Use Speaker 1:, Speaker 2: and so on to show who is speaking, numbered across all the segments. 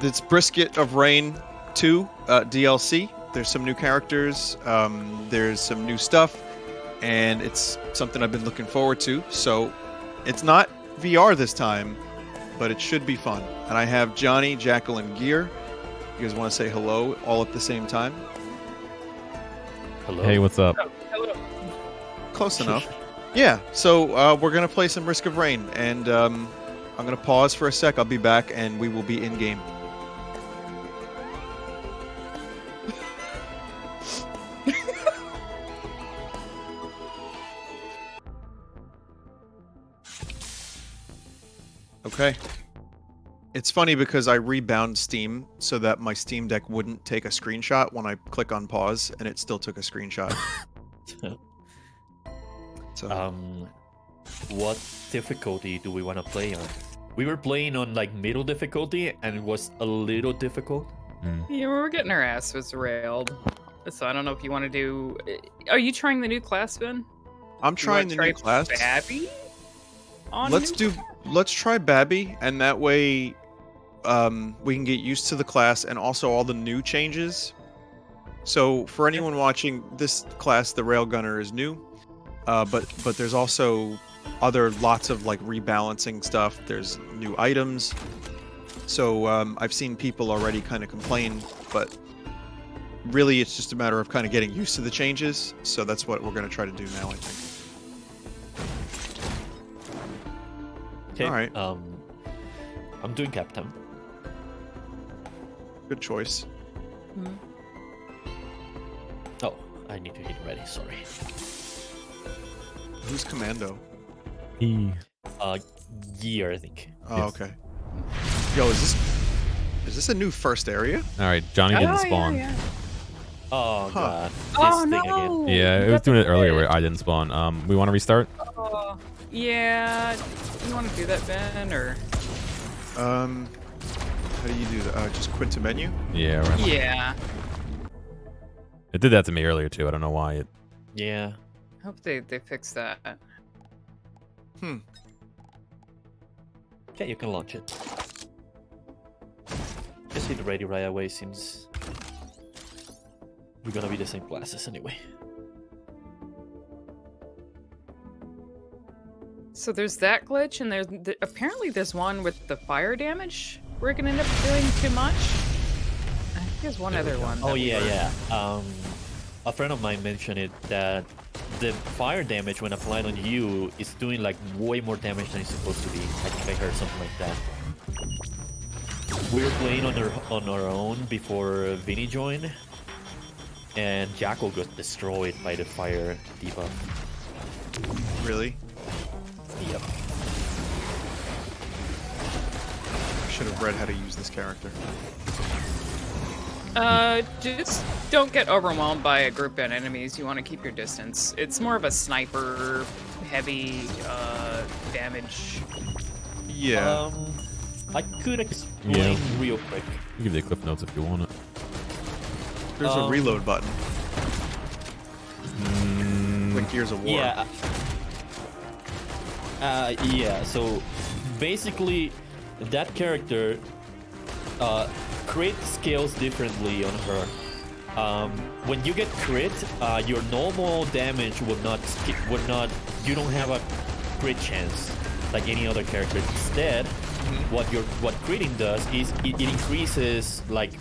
Speaker 1: It's Brisket of Rain 2 DLC. There's some new characters. There's some new stuff, and it's something I've been looking forward to. So, it's not VR this time, but it should be fun. And I have Johnny, Jackal, and Gear. You guys want to say hello all at the same time?
Speaker 2: Hello.
Speaker 3: Hey, what's up?
Speaker 4: Oh, hello.
Speaker 1: Close enough. Yeah, so we're going to play some Risk of Rain, and I'm going to pause for a sec. I'll be back, and we will be in-game. Okay. It's funny because I rebound Steam so that my Steam Deck wouldn't take a screenshot when I click on pause, and it still took a screenshot. So.
Speaker 2: What difficulty do we want to play on? We were playing on like middle difficulty, and it was a little difficult.
Speaker 4: Yeah, we were getting our asses railed. So I don't know if you want to do. Are you trying the new class, Ben?
Speaker 1: I'm trying the new class.
Speaker 4: Babby?
Speaker 1: Let's try Babby, and that way we can get used to the class and also all the new changes. So for anyone watching, this class, the Railgunner, is new, but there's also lots of like rebalancing stuff. There's new items. So I've seen people already kind of complain, but really it's just a matter of kind of getting used to the changes. So that's what we're going to try to do now, I think.
Speaker 2: Okay.
Speaker 1: All right.
Speaker 2: I'm doing Captain.
Speaker 1: Good choice.
Speaker 4: Hmm.
Speaker 2: Oh, I need to hit ready. Sorry.
Speaker 1: Who's Commando?
Speaker 2: Gear, I think.
Speaker 1: Oh,
Speaker 3: Yes.
Speaker 1: okay. Yo, is this a new first area?
Speaker 3: All right, Johnny didn't spawn.
Speaker 4: Yeah.
Speaker 2: Oh
Speaker 1: Huh.
Speaker 2: god.
Speaker 4: Oh
Speaker 2: This thing
Speaker 4: no!
Speaker 2: again.
Speaker 3: Yeah, it was doing it earlier where I didn't spawn. We want to restart?
Speaker 4: Oh, yeah. You want to do that, Ben, or?
Speaker 1: How do you do that? Just quit to menu?
Speaker 3: Yeah, right.
Speaker 4: Yeah.
Speaker 3: It did that to me earlier too. I don't know why.
Speaker 2: Yeah.
Speaker 4: I hope they fix that.
Speaker 2: Okay, you can launch it. Just hit ready right away since we're gonna be the same classes anyway.
Speaker 4: So there's that glitch, and apparently there's one with the fire damage. We're gonna end up doing too much. I think there's one other one.
Speaker 2: Oh
Speaker 4: that we
Speaker 2: yeah,
Speaker 4: were-
Speaker 2: yeah. A friend of mine mentioned it that the fire damage when applied on you is doing like way more damage than it's supposed to be. I think I heard something like that. We were playing on our own before Vinny joined, and Jackal got destroyed by the fire debuff.
Speaker 1: Really?
Speaker 2: Yep.
Speaker 1: I should have read how to use this character.
Speaker 4: Just don't get overwhelmed by a group of enemies. You want to keep your distance. It's more of a sniper, heavy, damage.
Speaker 1: Yeah.
Speaker 2: I could explain real quick.
Speaker 3: You give the cliff notes if you want it.
Speaker 1: There's a reload button. Like Gears of War.
Speaker 2: Yeah. Yeah, so basically that character crit scales differently on her. When you get crit, your normal damage would not, you don't have a crit chance like any other character. Instead, what critting does is it increases like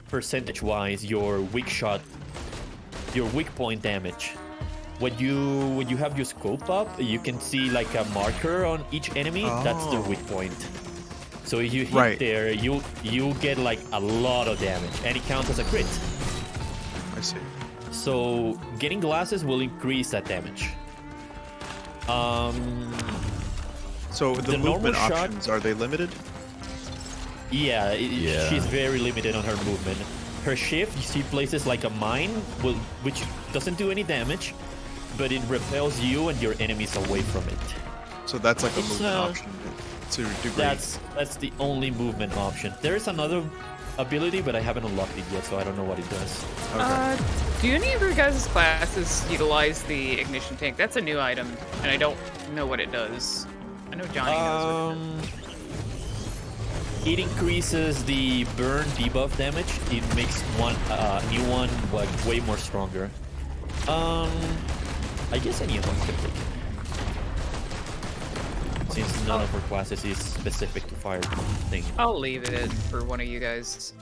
Speaker 2: percentage-wise your weak point damage. When you have your scope up, you can see like a marker on each enemy. That's their weak point. So if you hit there, you get like a lot of damage, and it counts as a crit.
Speaker 1: I see.
Speaker 2: So getting glasses will increase that damage.
Speaker 1: So the movement options, are they limited?
Speaker 2: Yeah,
Speaker 3: Yeah.
Speaker 2: she's very limited on her movement. Her shift, she places like a mine, which doesn't do any damage, but it repels you and your enemies away from it.
Speaker 1: So that's like a movement option to a degree.
Speaker 2: That's the only movement option. There is another ability, but I haven't unlocked it yet, so I don't know what it does.
Speaker 1: Okay.
Speaker 4: Do any of your guys' classes utilize the ignition tank? That's a new item, and I don't know what it does. I know Johnny knows what it does.
Speaker 2: it increases the burn debuff damage. It makes one new one like way more stronger. I guess any of them can take it. Since none of our classes is specific to fire thing.
Speaker 4: I'll leave it for one of you guys.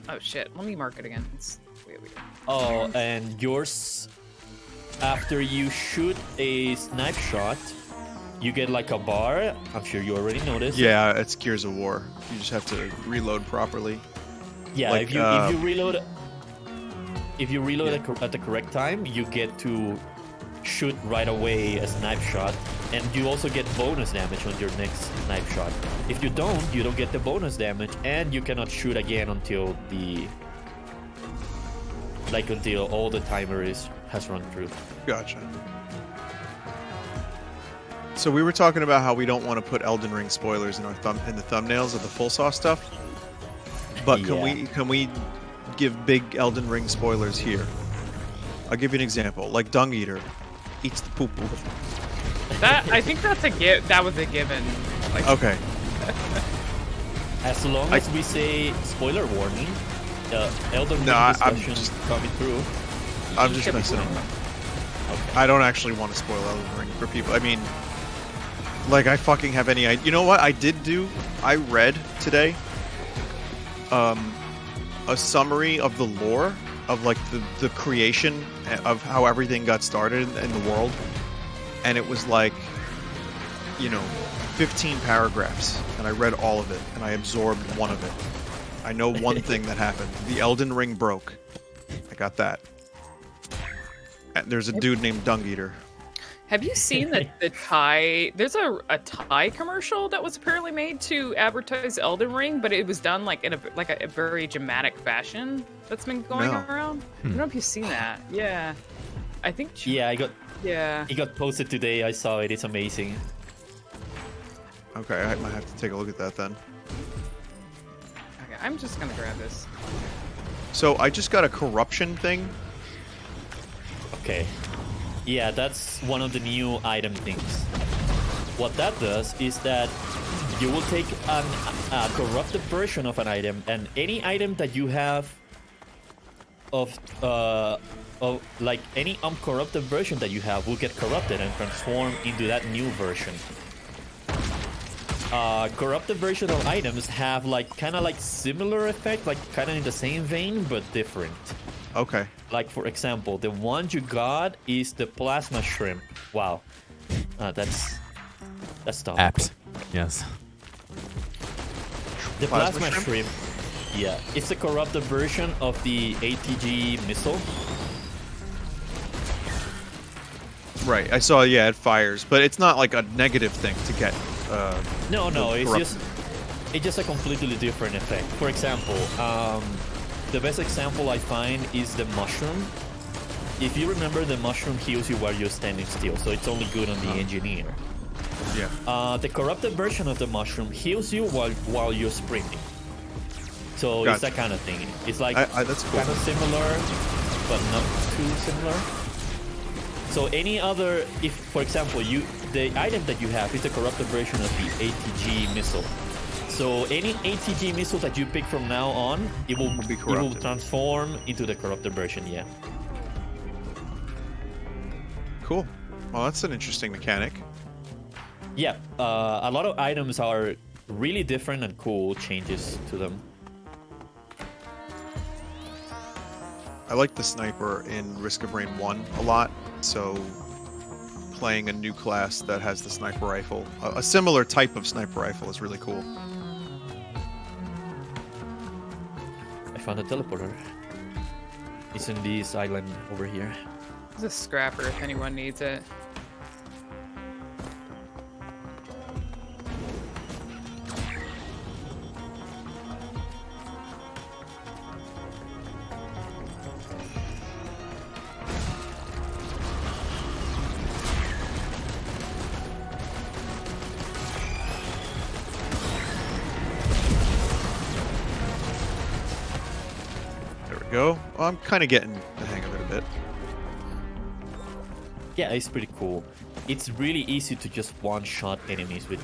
Speaker 4: Oh shit, let me mark it again. Wait.
Speaker 2: Oh, and yours, after you shoot a snipe shot, you get like a bar. I'm sure you already noticed.
Speaker 1: Yeah, it's Gears of War. You just have to reload properly.
Speaker 2: Yeah,
Speaker 1: like,
Speaker 2: if you reload at the correct time, you get to shoot right away a snipe shot, and you also get bonus damage on your next snipe shot. If you don't get the bonus damage, and you cannot shoot again until until all the timer has run through.
Speaker 1: Gotcha. So we were talking about how we don't want to put Elden Ring spoilers in the thumbnails of the full sauce stuff. But can we give big Elden Ring spoilers here? I'll give you an example. Like Dung Eater eats the poo poo.
Speaker 4: I think that's that was a given. Like,
Speaker 1: Okay.
Speaker 2: As long as we say spoiler warning, Elden Ring
Speaker 1: I'm
Speaker 2: discussion
Speaker 1: just-
Speaker 2: coming through.
Speaker 1: I'm just messing
Speaker 4: fine.
Speaker 1: around.
Speaker 2: Okay.
Speaker 1: I don't actually want to spoil Elden Ring for people. I mean, like I fucking have any idea. You know what I did do? I read today a summary of the lore of like the creation of how everything got started in the world, and it was like, 15 paragraphs, and I read all of it and I absorbed one of it. I know one thing that happened. The Elden Ring broke. I got that. And there's a dude named Dung Eater.
Speaker 4: Have you seen the Thai? There's a Thai commercial that was apparently made to advertise Elden Ring, but it was done like in a very dramatic fashion. That's been going
Speaker 1: No.
Speaker 4: around. I don't know if you've seen that. Yeah, I think.
Speaker 2: Yeah,
Speaker 4: Yeah.
Speaker 2: it got posted today. I saw it. It's amazing.
Speaker 1: Okay, I might have to take a look at that then.
Speaker 4: Okay, I'm just gonna grab this.
Speaker 1: So I just got a corruption thing.
Speaker 2: Okay. Yeah, that's one of the new item things. What that does is that you will take a corrupted version of an item, and any item that you have of like any uncorrupted version that you have will get corrupted and transform into that new version. Corrupted version of items have kind of similar effect, kind of in the same vein but different.
Speaker 1: Okay.
Speaker 2: Like for example, the one you got is the plasma shrimp. Wow, that's tough.
Speaker 3: Apt. Yes.
Speaker 2: The
Speaker 1: Plasma
Speaker 2: plasma
Speaker 1: shrimp?
Speaker 2: shrimp, yeah, it's a corrupted version of the ATG missile.
Speaker 1: Right. I saw. Yeah, it fires, but it's not like a negative thing to get.
Speaker 2: No, it's
Speaker 1: corrupted.
Speaker 2: just a completely different effect. For example, the best example I find is the mushroom. If you remember, the mushroom heals you while you're standing still, so it's only good on the engineer.
Speaker 1: Yeah.
Speaker 2: The corrupted version of the mushroom heals you while you're sprinting. So
Speaker 1: Gotcha.
Speaker 2: it's that kind of thing. It's like
Speaker 1: that's cool.
Speaker 2: kind of similar, but not too similar. So any other, if for example the item that you have is a corrupted version of the ATG missile. So any ATG missile that you pick from now on, it will transform into the corrupted version. Yeah.
Speaker 1: Cool. Well, that's an interesting mechanic.
Speaker 2: Yeah. A lot of items are really different and cool changes to them.
Speaker 1: I like the sniper in Risk of Rain 1 a lot. So playing a new class that has the sniper rifle, a similar type of sniper rifle, is really cool.
Speaker 2: I found a teleporter. It's in this island over here.
Speaker 4: There's a scrapper if anyone needs it.
Speaker 1: There we go. Well, I'm kind of getting the hang of it a bit.
Speaker 2: Yeah, it's pretty cool. It's really easy to just one-shot enemies with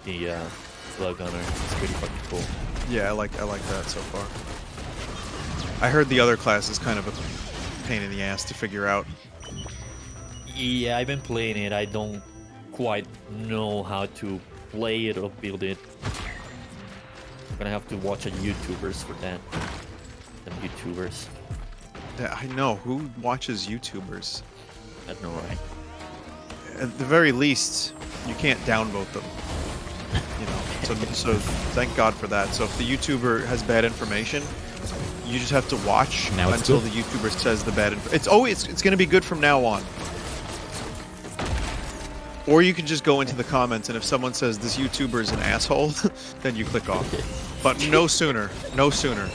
Speaker 2: the slow gunner. It's pretty fucking cool.
Speaker 1: Yeah, I like that so far. I heard the other class is kind of a pain in the ass to figure out.
Speaker 2: Yeah, I've been playing it. I don't quite know how to play it or build it. I'm gonna have to watch a YouTubers for that. Some YouTubers.
Speaker 1: Yeah, I know. Who watches YouTubers?
Speaker 2: I don't know, right?
Speaker 1: At the very least, you can't downvote them. You know, so thank God for that. So if the YouTuber has bad information, you just have to watch
Speaker 3: Now it's
Speaker 1: until
Speaker 3: good.
Speaker 1: the YouTuber says the bad. It's going to be good from now on. Or you can just go into the comments, and if someone says this YouTuber is an asshole, then you click off. But no sooner. No sooner.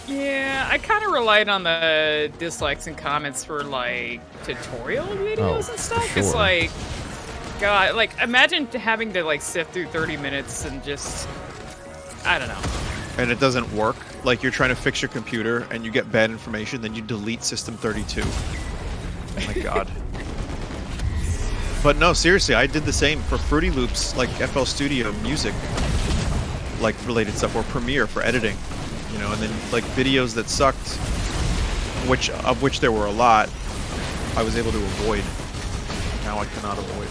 Speaker 4: Yeah, I kind of relied on the dislikes and comments for like tutorial videos and stuff.
Speaker 3: for
Speaker 4: It's
Speaker 3: sure.
Speaker 4: like, God, like imagine having to like sift through 30 minutes and just, I don't know.
Speaker 1: And it doesn't work. Like you're trying to fix your computer and you get bad information, then you delete System 32. Oh my God. But no, seriously, I did the same for Fruity Loops, like FL Studio music, like related stuff, or Premiere for editing, you know, and then like videos that sucked, of which there were a lot, I was able to avoid. Now I cannot avoid.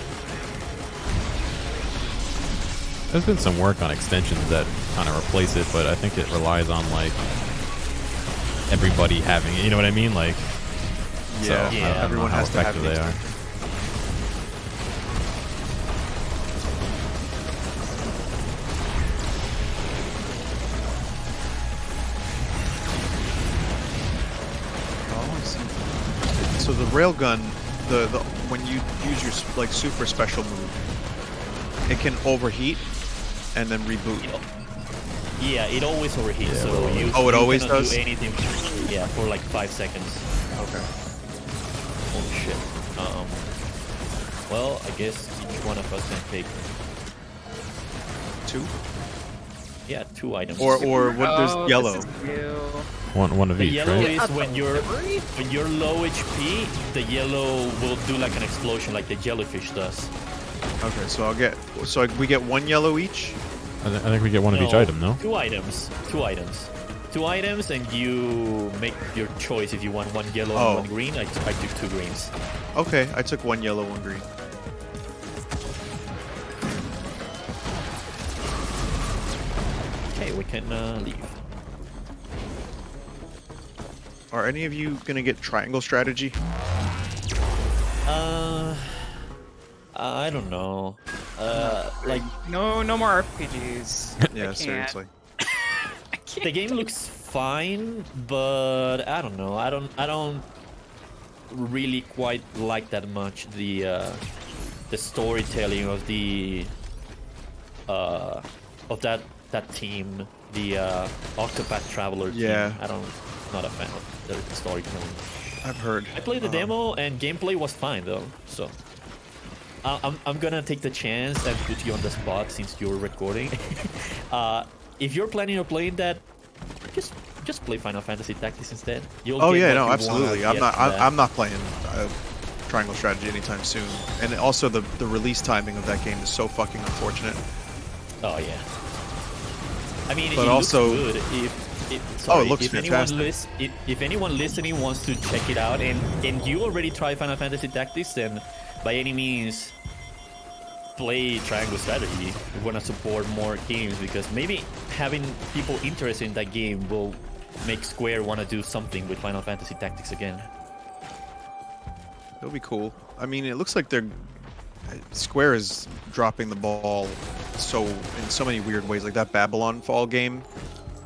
Speaker 3: There's been some work on extensions that kind of replace it, but I think it relies on like everybody having it. You know what I mean? Like, so,
Speaker 1: Yeah,
Speaker 3: I don't know
Speaker 1: everyone
Speaker 3: how
Speaker 1: has to have
Speaker 3: effective
Speaker 1: the
Speaker 3: they are.
Speaker 1: extension. Oh, I see. So the railgun, the when you use your like super special move, it can overheat and then reboot.
Speaker 2: Yeah, it always overheats.
Speaker 3: Yeah,
Speaker 2: so you
Speaker 1: Oh, it
Speaker 2: you
Speaker 1: always
Speaker 2: cannot
Speaker 1: does?
Speaker 2: do anything. Yeah, for like 5 seconds.
Speaker 1: Okay.
Speaker 2: Holy shit. Well, I guess each one of us can take
Speaker 1: 2?
Speaker 2: 2 items.
Speaker 1: Or what? There's
Speaker 4: Oh,
Speaker 1: yellow.
Speaker 4: This is new.
Speaker 3: One of
Speaker 2: the
Speaker 3: each,
Speaker 2: yellow
Speaker 3: right?
Speaker 2: is when you're low HP, the yellow will do like an explosion like the jellyfish does.
Speaker 1: Okay, so we get 1 yellow each.
Speaker 3: I think we get one of each item, no?
Speaker 2: 2 items. 2 items. 2 items, and you make your choice if you want 1 yellow
Speaker 1: Oh.
Speaker 2: and 1 green. I took 2 greens.
Speaker 1: Okay, I took 1 yellow, 1 green.
Speaker 2: Okay, we can leave.
Speaker 1: Are any of you gonna get triangle strategy?
Speaker 2: I don't know. Like
Speaker 4: No more RPGs.
Speaker 1: Yeah,
Speaker 4: can't.
Speaker 1: seriously.
Speaker 4: I can't.
Speaker 2: the game looks fine, but I don't know. I don't really quite like that much the storytelling of the of that team, the Octopath Traveler team.
Speaker 1: Yeah.
Speaker 2: Not a fan of the storytelling.
Speaker 1: I've heard.
Speaker 2: I played the demo and gameplay was fine though, so I'm gonna take the chance and put you on the spot since you're recording. If you're planning on playing that, just play Final Fantasy Tactics instead. You'll
Speaker 1: Oh
Speaker 2: get
Speaker 1: yeah,
Speaker 2: what
Speaker 1: no,
Speaker 2: you
Speaker 1: absolutely.
Speaker 2: wanna
Speaker 1: I'm
Speaker 2: get
Speaker 1: not.
Speaker 2: from that.
Speaker 1: I'm not playing triangle strategy anytime soon. And also the release timing of that game is so fucking unfortunate.
Speaker 2: Oh yeah. I mean,
Speaker 1: But
Speaker 2: it
Speaker 1: also-
Speaker 2: looks good.
Speaker 1: Oh, it looks
Speaker 2: if
Speaker 1: fantastic.
Speaker 2: if anyone listening wants to check it out, and you already tried Final Fantasy Tactics, then by any means play Triangle Strategy. We want to support more games because maybe having people interested in that game will make Square want to do something with Final Fantasy Tactics again.
Speaker 1: It'll be cool. I mean, it looks like Square is dropping the ball in so many weird ways. Like that Babylon Fall game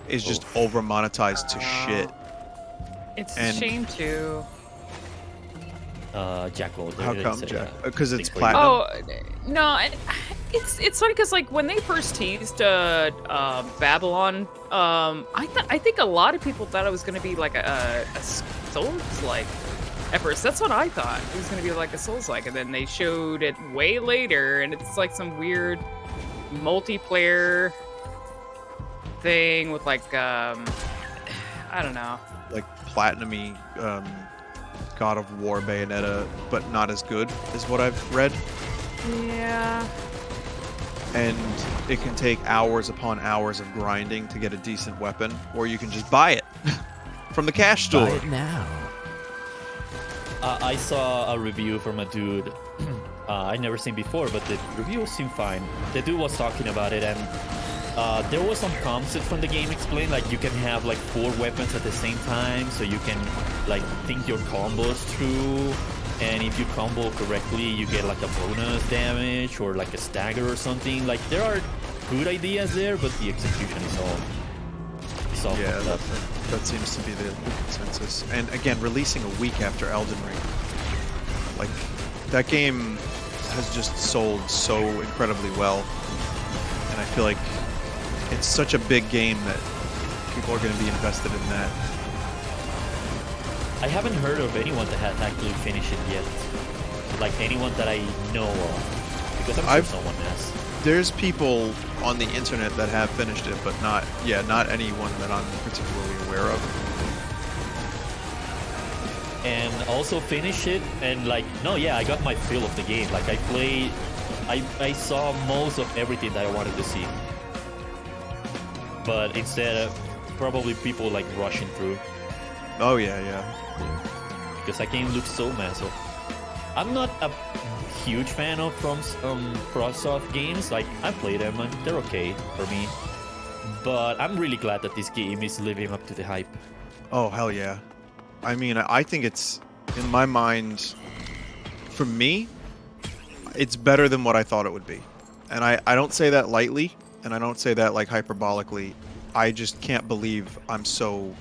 Speaker 1: is just over monetized to shit.
Speaker 4: It's
Speaker 1: And-
Speaker 4: a shame too.
Speaker 2: Jackal.
Speaker 1: How
Speaker 2: they
Speaker 1: come,
Speaker 2: say,
Speaker 1: Jack? Because it's
Speaker 2: Think for you.
Speaker 1: platinum.
Speaker 4: Oh no, it's funny because like when they first teased Babylon, I think a lot of people thought it was gonna be like a Souls like. At first, that's what I thought. It was gonna be like a Souls like, and then they showed it way later, and it's like some weird multiplayer thing with like I don't know.
Speaker 1: Like platinum-y God of War Bayonetta, but not as good, is what I've read.
Speaker 4: Yeah.
Speaker 1: And it can take hours upon hours of grinding to get a decent weapon, or you can just buy it from the cash store.
Speaker 3: Buy it now.
Speaker 2: I saw a review from a dude I'd never seen before, but the review seemed fine. The dude was talking about it, and there was some concept from the game explained, like you can have like 4 weapons at the same time, so you can like think your combos through, and if you combo correctly, you get like a bonus damage or like a stagger or something. Like there are good ideas there, but the execution is all
Speaker 1: Yeah,
Speaker 2: fucked up.
Speaker 1: that seems to be the consensus. And again, releasing a week after Elden Ring, like that game has just sold so incredibly well, and I feel like it's such a big game that people are going to be invested in that.
Speaker 2: I haven't heard of anyone that has actually finished it yet. Like anyone that I know of, because I'm sure someone has.
Speaker 1: There's people on the internet that have finished it, but not anyone that I'm particularly aware of.
Speaker 2: And also finish it, and like, no, yeah, I got my feel of the game. Like I saw most of everything that I wanted to see. But instead, probably people like rushing through.
Speaker 1: Oh yeah.
Speaker 2: Because that game looks so massive. I'm not a huge fan of FrostSoft games. Like, I play them and they're okay for me. But I'm really glad that this game is living up to the hype.
Speaker 1: Oh hell yeah. I mean, I think it's, in my mind, for me, it's better than what I thought it would be. And I don't say that lightly, and I don't say that like hyperbolically. I just can't believe I'm so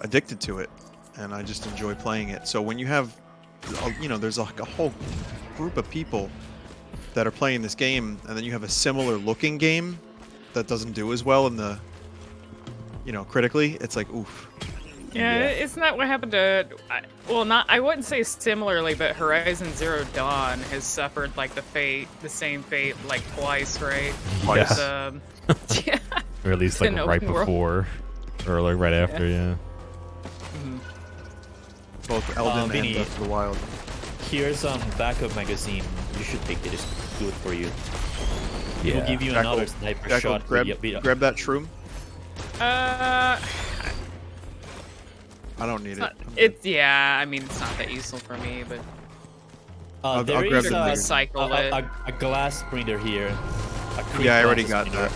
Speaker 1: addicted to it, and I just enjoy playing it. So when you have, there's like a whole group of people that are playing this game, and then you have a similar looking game that doesn't do as well in the, critically, it's like, oof.
Speaker 4: Yeah, isn't that what happened to? I wouldn't say similarly, but Horizon Zero Dawn has suffered like the same fate, like twice, right?
Speaker 3: Twice.
Speaker 4: Yeah.
Speaker 3: Or at least like right before, or like right after, yeah.
Speaker 1: Both Elden and
Speaker 2: Vinny,
Speaker 1: Breath of the Wild.
Speaker 2: Here's backup magazine. You should take it. It's good for you. It will give you
Speaker 1: Jackal,
Speaker 2: another sniper
Speaker 1: Jackal,
Speaker 2: shot.
Speaker 1: grab that shroom. I don't need it.
Speaker 4: I mean, it's not that useful for me, but
Speaker 1: I'll
Speaker 2: there
Speaker 1: grab
Speaker 2: is
Speaker 1: it later.
Speaker 2: a glass printer here.
Speaker 1: Yeah, I already got that.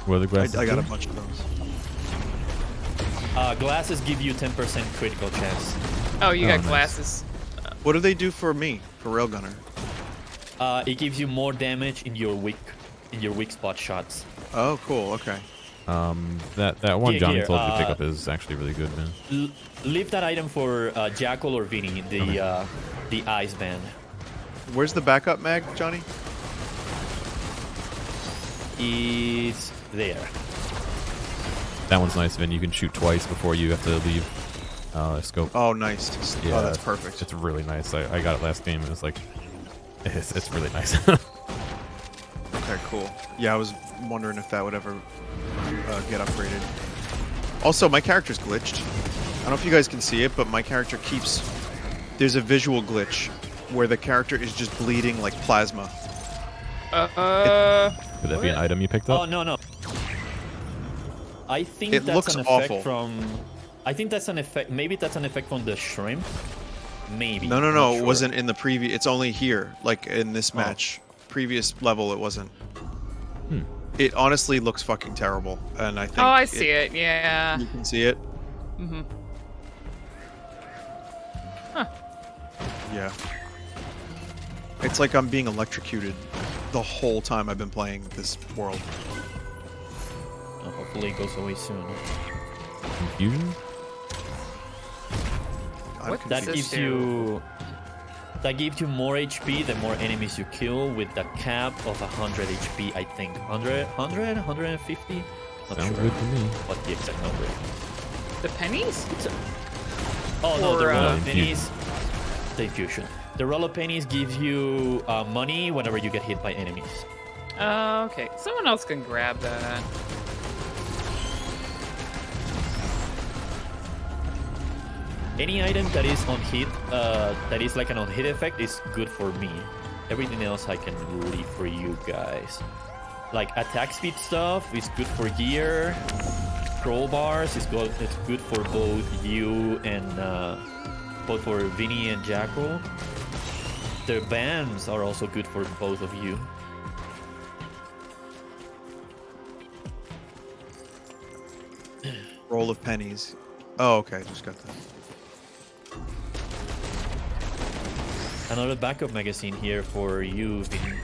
Speaker 3: What are the glasses?
Speaker 1: I got
Speaker 3: do?
Speaker 1: a bunch of those.
Speaker 2: Glasses give you 10% critical chance.
Speaker 4: oh, you got
Speaker 3: nice.
Speaker 4: glasses.
Speaker 1: What do they do for me, for Railgunner?
Speaker 2: It gives you more damage in your weak spot shots.
Speaker 1: Oh, cool. Okay.
Speaker 3: That one
Speaker 2: Here,
Speaker 3: Johnny
Speaker 2: here,
Speaker 3: told you to pick up is actually really good, man.
Speaker 2: Leave that item for Jackal or Vinny, the ice band.
Speaker 1: Where's the backup mag, Johnny?
Speaker 2: It's there.
Speaker 3: That one's nice, Vin. You can shoot twice before you have to leave scope.
Speaker 1: Oh, nice.
Speaker 3: Yeah,
Speaker 1: Oh, that's perfect.
Speaker 3: It's really nice. I got it last game, and it's like, it's really nice.
Speaker 1: Okay, cool. Yeah, I was wondering if that would ever get upgraded. Also, my character's glitched. I don't know if you guys can see it, but my character keeps... There's a visual glitch where the character is just bleeding like plasma.
Speaker 3: Could that be an item you picked up?
Speaker 2: Oh no. I think
Speaker 1: It
Speaker 2: that's
Speaker 1: looks
Speaker 2: an effect
Speaker 1: awful.
Speaker 2: from. I think that's an effect. Maybe that's an effect from the shrimp. Maybe.
Speaker 1: No,
Speaker 2: not
Speaker 1: it
Speaker 2: sure.
Speaker 1: wasn't in the previous... It's only here, like in this match. Previous level, it wasn't. It honestly looks fucking terrible, and I think...
Speaker 4: Oh, I see it. Yeah.
Speaker 1: You can see it?
Speaker 4: Mm-hmm. Huh.
Speaker 1: Yeah. It's like I'm being electrocuted the whole time I've been playing this world.
Speaker 2: Hopefully it goes away soon.
Speaker 3: Confusion?
Speaker 1: I'm
Speaker 4: What?
Speaker 2: That
Speaker 1: confused.
Speaker 2: gives you. That gives you more HP the more enemies you kill, with the cap of 100 HP, I think. 100? 150? Not
Speaker 3: Sounds
Speaker 2: sure
Speaker 3: good to me.
Speaker 2: what the exact number is.
Speaker 4: The pennies?
Speaker 2: Oh no, the
Speaker 4: Or,
Speaker 2: roll
Speaker 3: infusion.
Speaker 2: pennies. The infusion. The roll of pennies gives you money whenever you get hit by enemies.
Speaker 4: Okay. Someone else can grab that.
Speaker 2: Any item that is on hit, that is like an on hit effect, is good for me. Everything else I can leave for you guys. Like attack speed stuff is good for gear. Crowbars is good. It's good for both you and both for Vinny and Jackal. The bands are also good for both of you.
Speaker 1: Roll of pennies. Oh, okay. Just got that.
Speaker 2: Another backup magazine here for you, Vinny.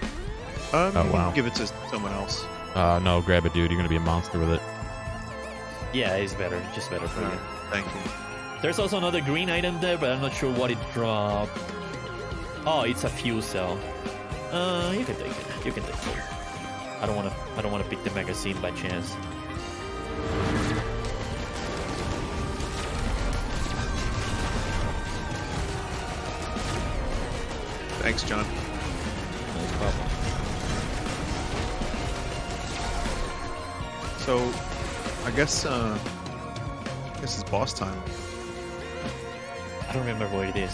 Speaker 3: Oh, wow.
Speaker 1: Give it to someone else.
Speaker 3: No, grab it, dude. You're gonna be a monster with it.
Speaker 2: Yeah, it's better. Just better for you.
Speaker 1: Thank you.
Speaker 2: There's also another green item there, but I'm not sure what it dropped. Oh, it's a fuel cell. You can take it. You can take it. I don't wanna pick the magazine by chance.
Speaker 1: Thanks, John.
Speaker 2: No problem.
Speaker 1: So, I guess it's boss time.
Speaker 2: I don't remember what it is.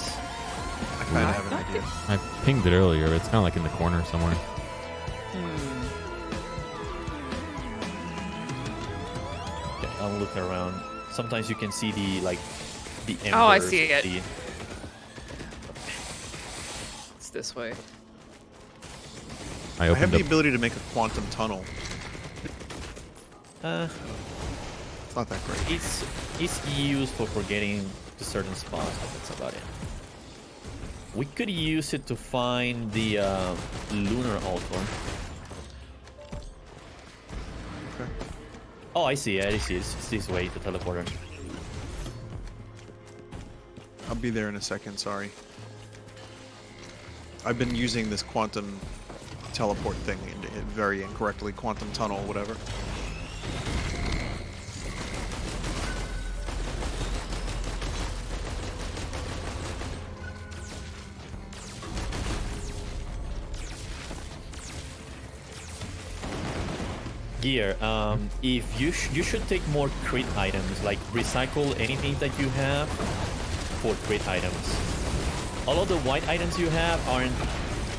Speaker 1: I kind of have an idea.
Speaker 3: I pinged it earlier. It's kind of like in the corner somewhere.
Speaker 2: Okay, I'll look around. Sometimes you can see the embers.
Speaker 4: Oh, I see it. It's this way.
Speaker 1: I have
Speaker 3: opened
Speaker 1: the
Speaker 3: up.
Speaker 1: ability to make a quantum tunnel.
Speaker 2: Uh,
Speaker 1: It's not that great.
Speaker 2: it's useful for getting to certain spots, but that's about it. We could use it to find the lunar altar.
Speaker 1: Okay.
Speaker 2: Oh, I see. I see. It's this way, the teleporter.
Speaker 1: I'll be there in a second, sorry. I've been using this quantum teleport thing very incorrectly. Quantum tunnel, whatever.
Speaker 2: Gear. If you should take more crit items, like recycle anything that you have for crit items. All of the white items you have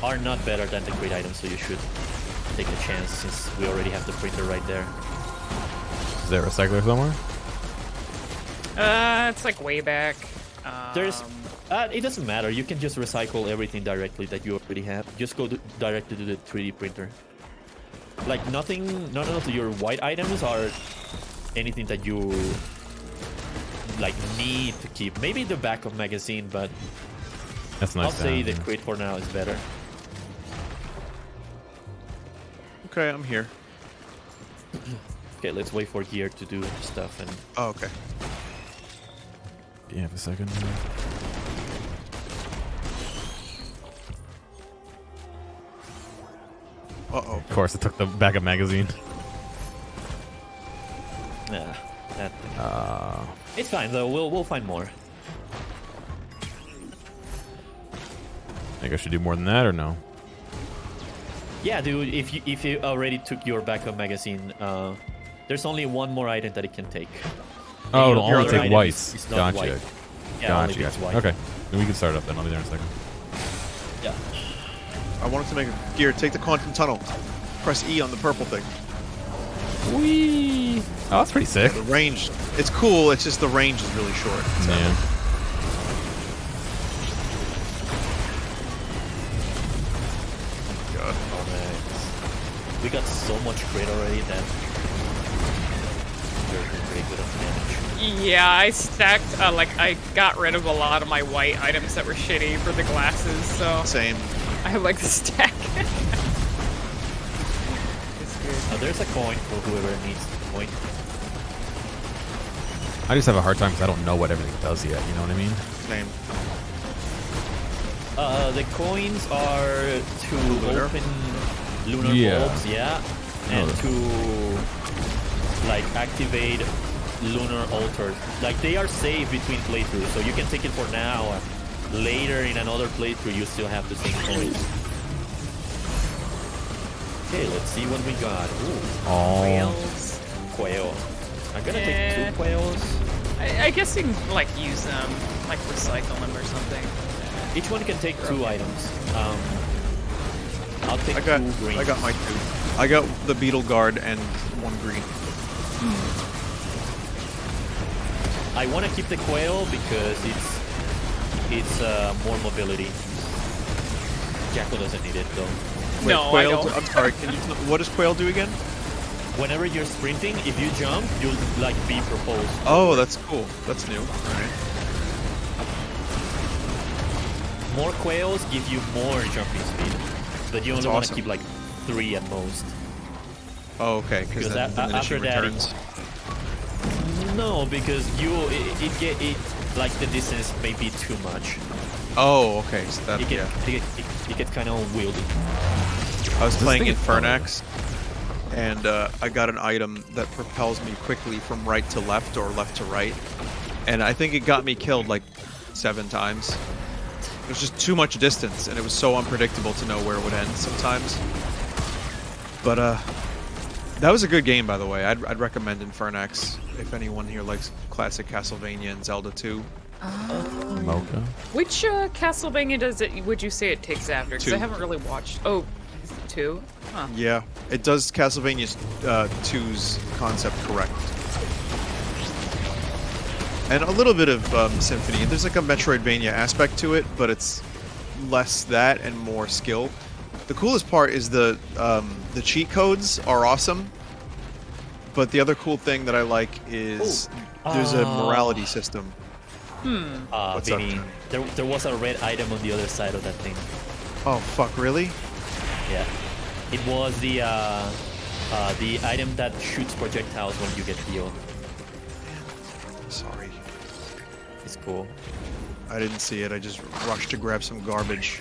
Speaker 2: are not better than the crit items, so you should take a chance since we already have the printer right there.
Speaker 3: Is there a recycler somewhere?
Speaker 4: It's like way back.
Speaker 2: There's. It doesn't matter. You can just recycle everything directly that you already have. Just go directly to the 3D printer. Like nothing, none of your white items are anything that you like need to keep. Maybe the backup magazine, but
Speaker 3: That's nice.
Speaker 2: I'll say the
Speaker 3: yeah.
Speaker 2: crit for now is better.
Speaker 1: Okay, I'm here.
Speaker 2: Okay, let's wait for gear to do stuff and.
Speaker 1: Oh, okay.
Speaker 3: Do you have a second?
Speaker 1: Uh-oh.
Speaker 3: Of course, it took the backup magazine.
Speaker 2: Nah, that. It's fine though. We'll find more.
Speaker 3: Think I should do more than that or no?
Speaker 2: Yeah, dude. If you already took your backup magazine, there's only one more item that it can take.
Speaker 3: Oh,
Speaker 2: And
Speaker 3: it'll
Speaker 2: your
Speaker 3: only
Speaker 2: other
Speaker 3: take
Speaker 2: item
Speaker 3: whites.
Speaker 2: is not
Speaker 3: Gotcha.
Speaker 2: white. Yeah, only
Speaker 3: Gotcha.
Speaker 2: takes white.
Speaker 3: Okay. Then we can start up then. I'll be there in a second.
Speaker 2: Yeah.
Speaker 1: I wanted to make a gear. Take the quantum tunnel. Press E on the purple thing.
Speaker 3: Whee! Oh, that's pretty sick.
Speaker 1: The range, it's cool. It's just the range is really short. So.
Speaker 3: Yeah.
Speaker 1: God.
Speaker 2: We got so much crit already that we're pretty good at damage.
Speaker 4: Yeah, I stacked, I got rid of a lot of my white items that were shitty for the glasses, so
Speaker 1: Same.
Speaker 4: I have like the stack.
Speaker 2: There's a coin for whoever needs the coin.
Speaker 3: I just have a hard time because I don't know what everything does yet. You know what I mean?
Speaker 1: Same.
Speaker 2: The coins are to
Speaker 1: Lunar?
Speaker 2: open lunar
Speaker 3: Yeah.
Speaker 2: bulbs, yeah, and
Speaker 3: Oh.
Speaker 2: to like activate lunar altars. Like they are safe between playthroughs, so you can take it for now. Later in another playthrough, you still have the same coins. Okay, let's see what we got. Ooh,
Speaker 3: Oh.
Speaker 4: Whales.
Speaker 2: quail. I'm gonna
Speaker 4: Yeah.
Speaker 2: take 2 quails.
Speaker 4: I guess you can like use them, like recycle them or something.
Speaker 2: Each one can take 2 items. I'll take 2 green.
Speaker 1: I got my 2. I got the beetle guard and 1 green.
Speaker 2: I want to keep the quail because it's more mobility. Jackal doesn't need it though.
Speaker 1: Wait,
Speaker 4: No,
Speaker 1: quail,
Speaker 4: I don't.
Speaker 1: I'm sorry. Can you? What does quail do again?
Speaker 2: Whenever you're sprinting, if you jump, you'll like be proposed.
Speaker 1: Oh, that's cool. That's new. All right.
Speaker 2: More quails give you more jumping speed, but you only want to
Speaker 1: awesome.
Speaker 2: keep like 3 at most.
Speaker 1: Oh, okay. Because then
Speaker 2: after
Speaker 1: diminishing
Speaker 2: that,
Speaker 1: returns.
Speaker 2: No, because it like the distance may be too much.
Speaker 1: Oh, okay. So that,
Speaker 2: It gets kind of unwieldy.
Speaker 1: I was playing
Speaker 3: thing is fun.
Speaker 1: Infernax, and I got an item that propels me quickly from right to left or left to right, and I think it got me killed like 7 times. It was just too much distance, and it was so unpredictable to know where it would end sometimes. But that was a good game, by the way. I'd recommend Infernax if anyone here likes classic Castlevania and Zelda 2.
Speaker 3: Mocha.
Speaker 4: Which Castlevania would you say it takes after? Because I
Speaker 1: 2.
Speaker 4: haven't really watched. Oh, is it 2? Huh.
Speaker 1: Yeah, it does Castlevania 2's concept correct. And a little bit of Symphony. There's like a Metroidvania aspect to it, but it's less that and more skill. The coolest part is the cheat codes are awesome, but the other cool thing that I like is there's a morality system. What's up,
Speaker 2: Vinny,
Speaker 1: Tony?
Speaker 2: there was a red item on the other side of that thing.
Speaker 1: Oh fuck, really?
Speaker 2: Yeah, it was the item that shoots projectiles when you get healed.
Speaker 1: Sorry,
Speaker 2: It's cool.
Speaker 1: I didn't see it. I just rushed to grab some garbage.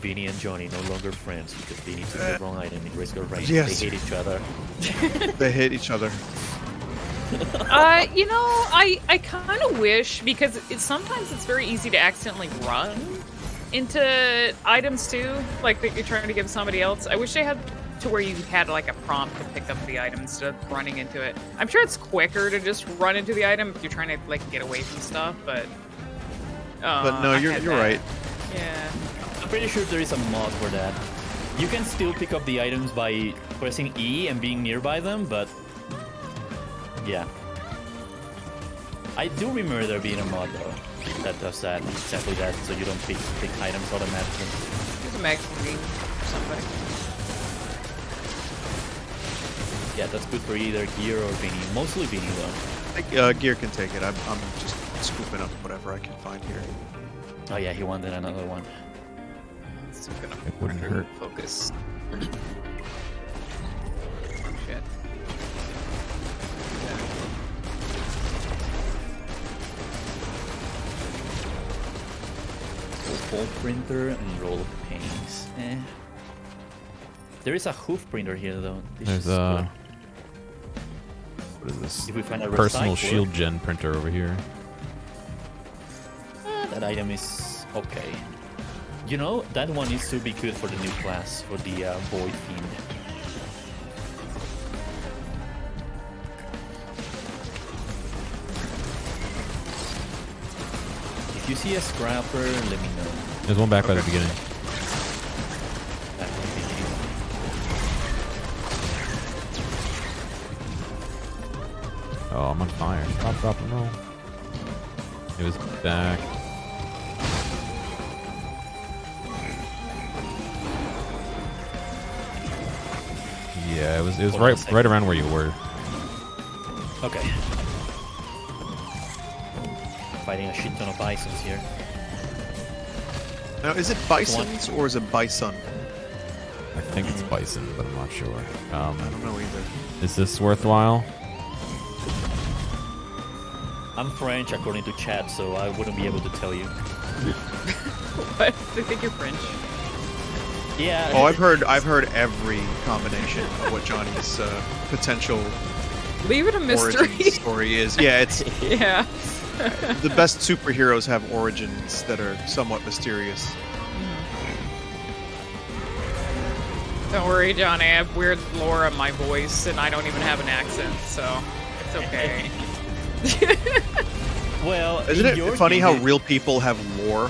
Speaker 2: Vinny and Johnny no longer friends because Vinny took the wrong item in risk of range.
Speaker 1: Yes.
Speaker 2: They hate each other.
Speaker 1: They hit each other.
Speaker 4: You know, I kind of wish, because sometimes it's very easy to accidentally run into items too, like that you're trying to give somebody else. I wish they had to where you had like a prompt to pick up the item instead of running into it. I'm sure it's quicker to just run into the item if you're trying to like get away from stuff, but
Speaker 1: No,
Speaker 4: I
Speaker 1: you're
Speaker 4: had
Speaker 1: you're
Speaker 4: that.
Speaker 1: right.
Speaker 4: Yeah.
Speaker 2: I'm pretty sure there is a mod for that. You can still pick up the items by pressing E and being nearby them, but yeah. I do remember there being a mod though that does that, exactly that, so you don't pick items automatically.
Speaker 4: There's a magazine or something.
Speaker 2: Yeah, that's good for either gear or Beanie. Mostly Beanie though.
Speaker 1: Gear can take it. I'm just scooping up whatever I can find here.
Speaker 2: Oh yeah, he wanted another one.
Speaker 4: It's gonna
Speaker 3: It wouldn't hurt.
Speaker 4: focus. Shit.
Speaker 2: Ball printer and roll of paints. There is a hoof printer here though. This
Speaker 3: There's
Speaker 2: is good.
Speaker 3: what is this?
Speaker 2: If we find a
Speaker 3: Personal
Speaker 2: recycler-
Speaker 3: shield gen printer over here.
Speaker 2: That item is okay. You know, that one needs to be good for the new class, for the Void Fiend. If you see a scrapper, let me know.
Speaker 3: There's one back by the beginning.
Speaker 2: That would be
Speaker 3: Oh, I'm on fire. Drop, drop, and roll. It was back. Yeah, it was
Speaker 2: Hold on a
Speaker 3: right
Speaker 2: second.
Speaker 3: right around where you were.
Speaker 2: Okay. Fighting a shit ton of bisons here.
Speaker 1: Now, is it bisons or is it bison?
Speaker 3: I think it's bison, but I'm not sure.
Speaker 1: I don't know either.
Speaker 3: Is this worthwhile?
Speaker 2: I'm French according to chat, so I wouldn't be able to tell you.
Speaker 4: What? They think you're French.
Speaker 2: Yeah.
Speaker 1: Oh, I've heard every combination of what Johnny's potential
Speaker 4: Leave it a mystery.
Speaker 1: origin story is. Yeah, it's
Speaker 4: Yeah.
Speaker 1: the best superheroes have origins that are somewhat mysterious.
Speaker 4: Don't worry, John. I have weird lore on my voice, and I don't even have an accent, so it's okay.
Speaker 2: Well,
Speaker 1: Isn't
Speaker 2: in
Speaker 1: it
Speaker 2: your
Speaker 1: funny how
Speaker 2: game,
Speaker 1: real people have lore?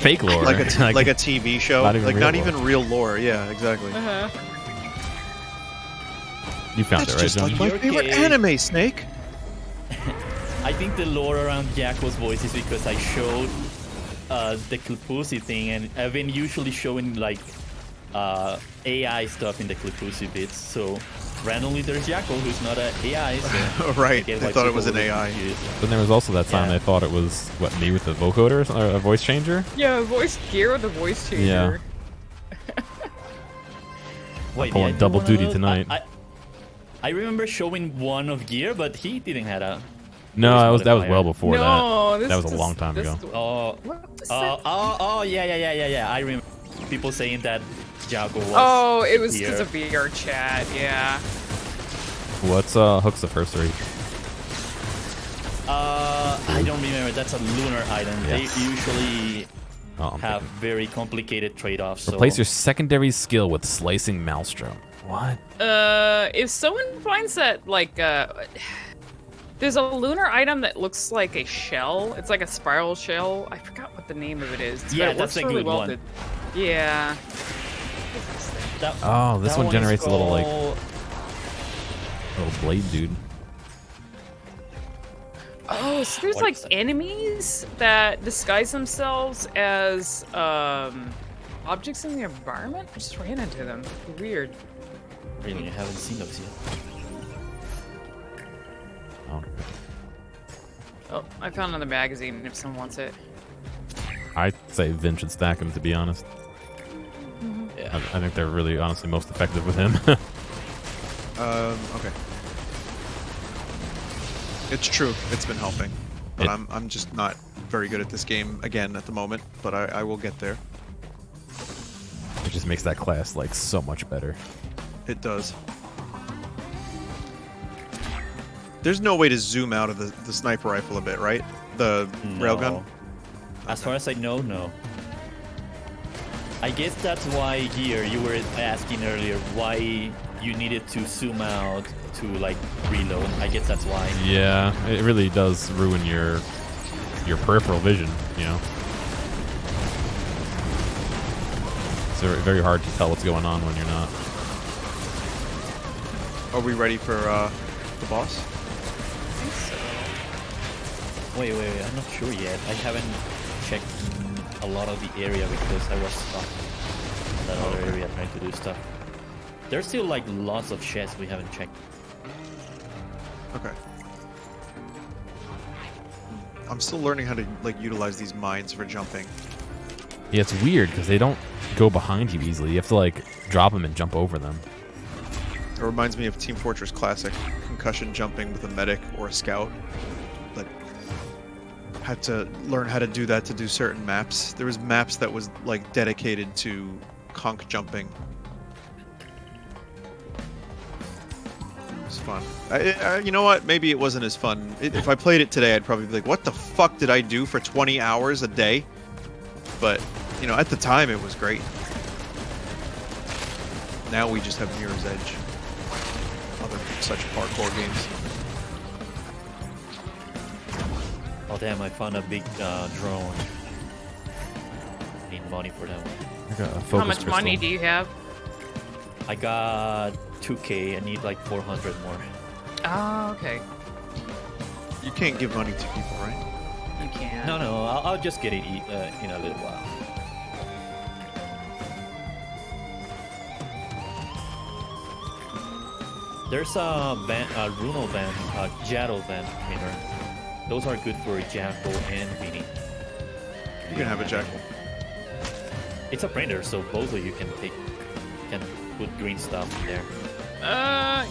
Speaker 3: Fake lore.
Speaker 1: Like a TV show,
Speaker 3: not even
Speaker 1: like
Speaker 3: real
Speaker 1: not
Speaker 3: lore.
Speaker 1: even real lore. Yeah, exactly.
Speaker 4: Uh-huh.
Speaker 3: You found
Speaker 1: That's
Speaker 3: it, right,
Speaker 1: just
Speaker 3: John?
Speaker 1: like my
Speaker 2: Your
Speaker 1: favorite
Speaker 2: game-
Speaker 1: anime, Snake.
Speaker 2: I think the lore around Jackal's voice is because I showed the Clipusi thing, and I've been usually showing like AI stuff in the Clipusi bits. So randomly there's Jackal, who's not an AI. So
Speaker 1: Right,
Speaker 2: get
Speaker 1: they
Speaker 2: why
Speaker 1: thought it
Speaker 2: people
Speaker 1: was an
Speaker 2: would be
Speaker 1: AI.
Speaker 2: confused.
Speaker 3: Then there was also that time
Speaker 2: Yeah.
Speaker 3: they thought it was, what, me with the vocoder or something, or a voice changer?
Speaker 4: Yeah, voice gear with a voice changer.
Speaker 2: Wait,
Speaker 3: pulling
Speaker 2: did I do
Speaker 3: double
Speaker 2: one of
Speaker 3: duty
Speaker 2: those?
Speaker 3: tonight.
Speaker 2: I remember showing one of Gear, but he didn't have a.
Speaker 3: No,
Speaker 2: voice
Speaker 3: that was
Speaker 2: modifier.
Speaker 3: well before
Speaker 4: No,
Speaker 3: that.
Speaker 4: this
Speaker 3: That was a
Speaker 4: is-
Speaker 3: long time
Speaker 4: this
Speaker 3: ago.
Speaker 4: is-
Speaker 2: Oh,
Speaker 4: What was
Speaker 2: oh,
Speaker 4: that?
Speaker 2: oh, yeah. I remember people saying that Jackal was.
Speaker 4: Oh, it was because
Speaker 2: Gear.
Speaker 4: of VR chat. Yeah.
Speaker 3: What's Hook's the first three?
Speaker 2: I don't remember. That's a lunar item.
Speaker 3: Yes.
Speaker 2: They usually
Speaker 3: Oh, I'm
Speaker 2: have
Speaker 3: thinking.
Speaker 2: very complicated trade-offs.
Speaker 3: Replace
Speaker 2: so.
Speaker 3: your secondary skill with slicing maelstrom. What?
Speaker 4: If someone finds that, like, there's a lunar item that looks like a shell. It's like a spiral shell. I forgot what the name of it is. But
Speaker 2: Yeah,
Speaker 4: it
Speaker 2: that's
Speaker 4: works
Speaker 2: a
Speaker 4: really
Speaker 2: good
Speaker 4: well
Speaker 2: one.
Speaker 4: to- Yeah.
Speaker 2: That,
Speaker 3: Oh, this
Speaker 2: that
Speaker 3: one
Speaker 2: is
Speaker 3: generates a little, like,
Speaker 2: called-
Speaker 3: little blade dude.
Speaker 4: Oh, so there's
Speaker 2: What
Speaker 4: like
Speaker 2: is that?
Speaker 4: enemies that disguise themselves as objects in the environment. I just ran into them. Weird.
Speaker 2: Really, I haven't seen those yet.
Speaker 3: Oh.
Speaker 4: Oh, I found another magazine if someone wants it.
Speaker 3: I'd say Vin should stack him, to be honest.
Speaker 2: Yeah.
Speaker 3: I think they're really, honestly, most effective with him.
Speaker 1: Okay. It's true. It's been helping, but
Speaker 3: It-
Speaker 1: I'm just not very good at this game again at the moment. But I will get there.
Speaker 3: It just makes that class, like, so much better.
Speaker 1: It does. There's no way to zoom out of the sniper rifle a bit, right? The railgun.
Speaker 2: No. As far as I know, no. I guess that's why here you were asking earlier why you needed to zoom out to like reload. I guess that's why.
Speaker 3: Yeah, it really does ruin your peripheral vision, you know? It's very hard to tell what's going on when you're not.
Speaker 1: Are we ready for the boss?
Speaker 4: I think so.
Speaker 2: Wait. I'm not sure yet. I haven't checked a lot of the area because I was stuck in that other area trying to do stuff. There's still like lots of sheds we haven't checked.
Speaker 1: Okay. I'm still learning how to like utilize these mines for jumping.
Speaker 3: Yeah, it's weird because they don't go behind you easily. You have to, like, drop them and jump over them.
Speaker 1: It reminds me of Team Fortress Classic, concussion jumping with a medic or a scout. Like, had to learn how to do that to do certain maps. There was maps that was like dedicated to conch jumping. It was fun. You know what? Maybe it wasn't as fun. If I played it today, I'd probably be like, "What the fuck did I do for 20 hours a day?" But you know, at the time, it was great. Now we just have Mirror's Edge. Other such parkour games.
Speaker 2: Oh damn! I found a big drone. Need money for that one.
Speaker 3: I got a
Speaker 4: How
Speaker 3: focus
Speaker 4: much money do
Speaker 3: crystal.
Speaker 4: you have?
Speaker 2: I got 2K. I need like 400 more.
Speaker 4: Oh, okay.
Speaker 1: You can't give money to people, right?
Speaker 4: You can.
Speaker 2: No, I'll just get it in a little while. There's a Runo band, Jackal band trainer. Those are good for Jackal and Beanie.
Speaker 1: You can have a Jackal.
Speaker 2: It's a printer, so both of you can put green stuff in there.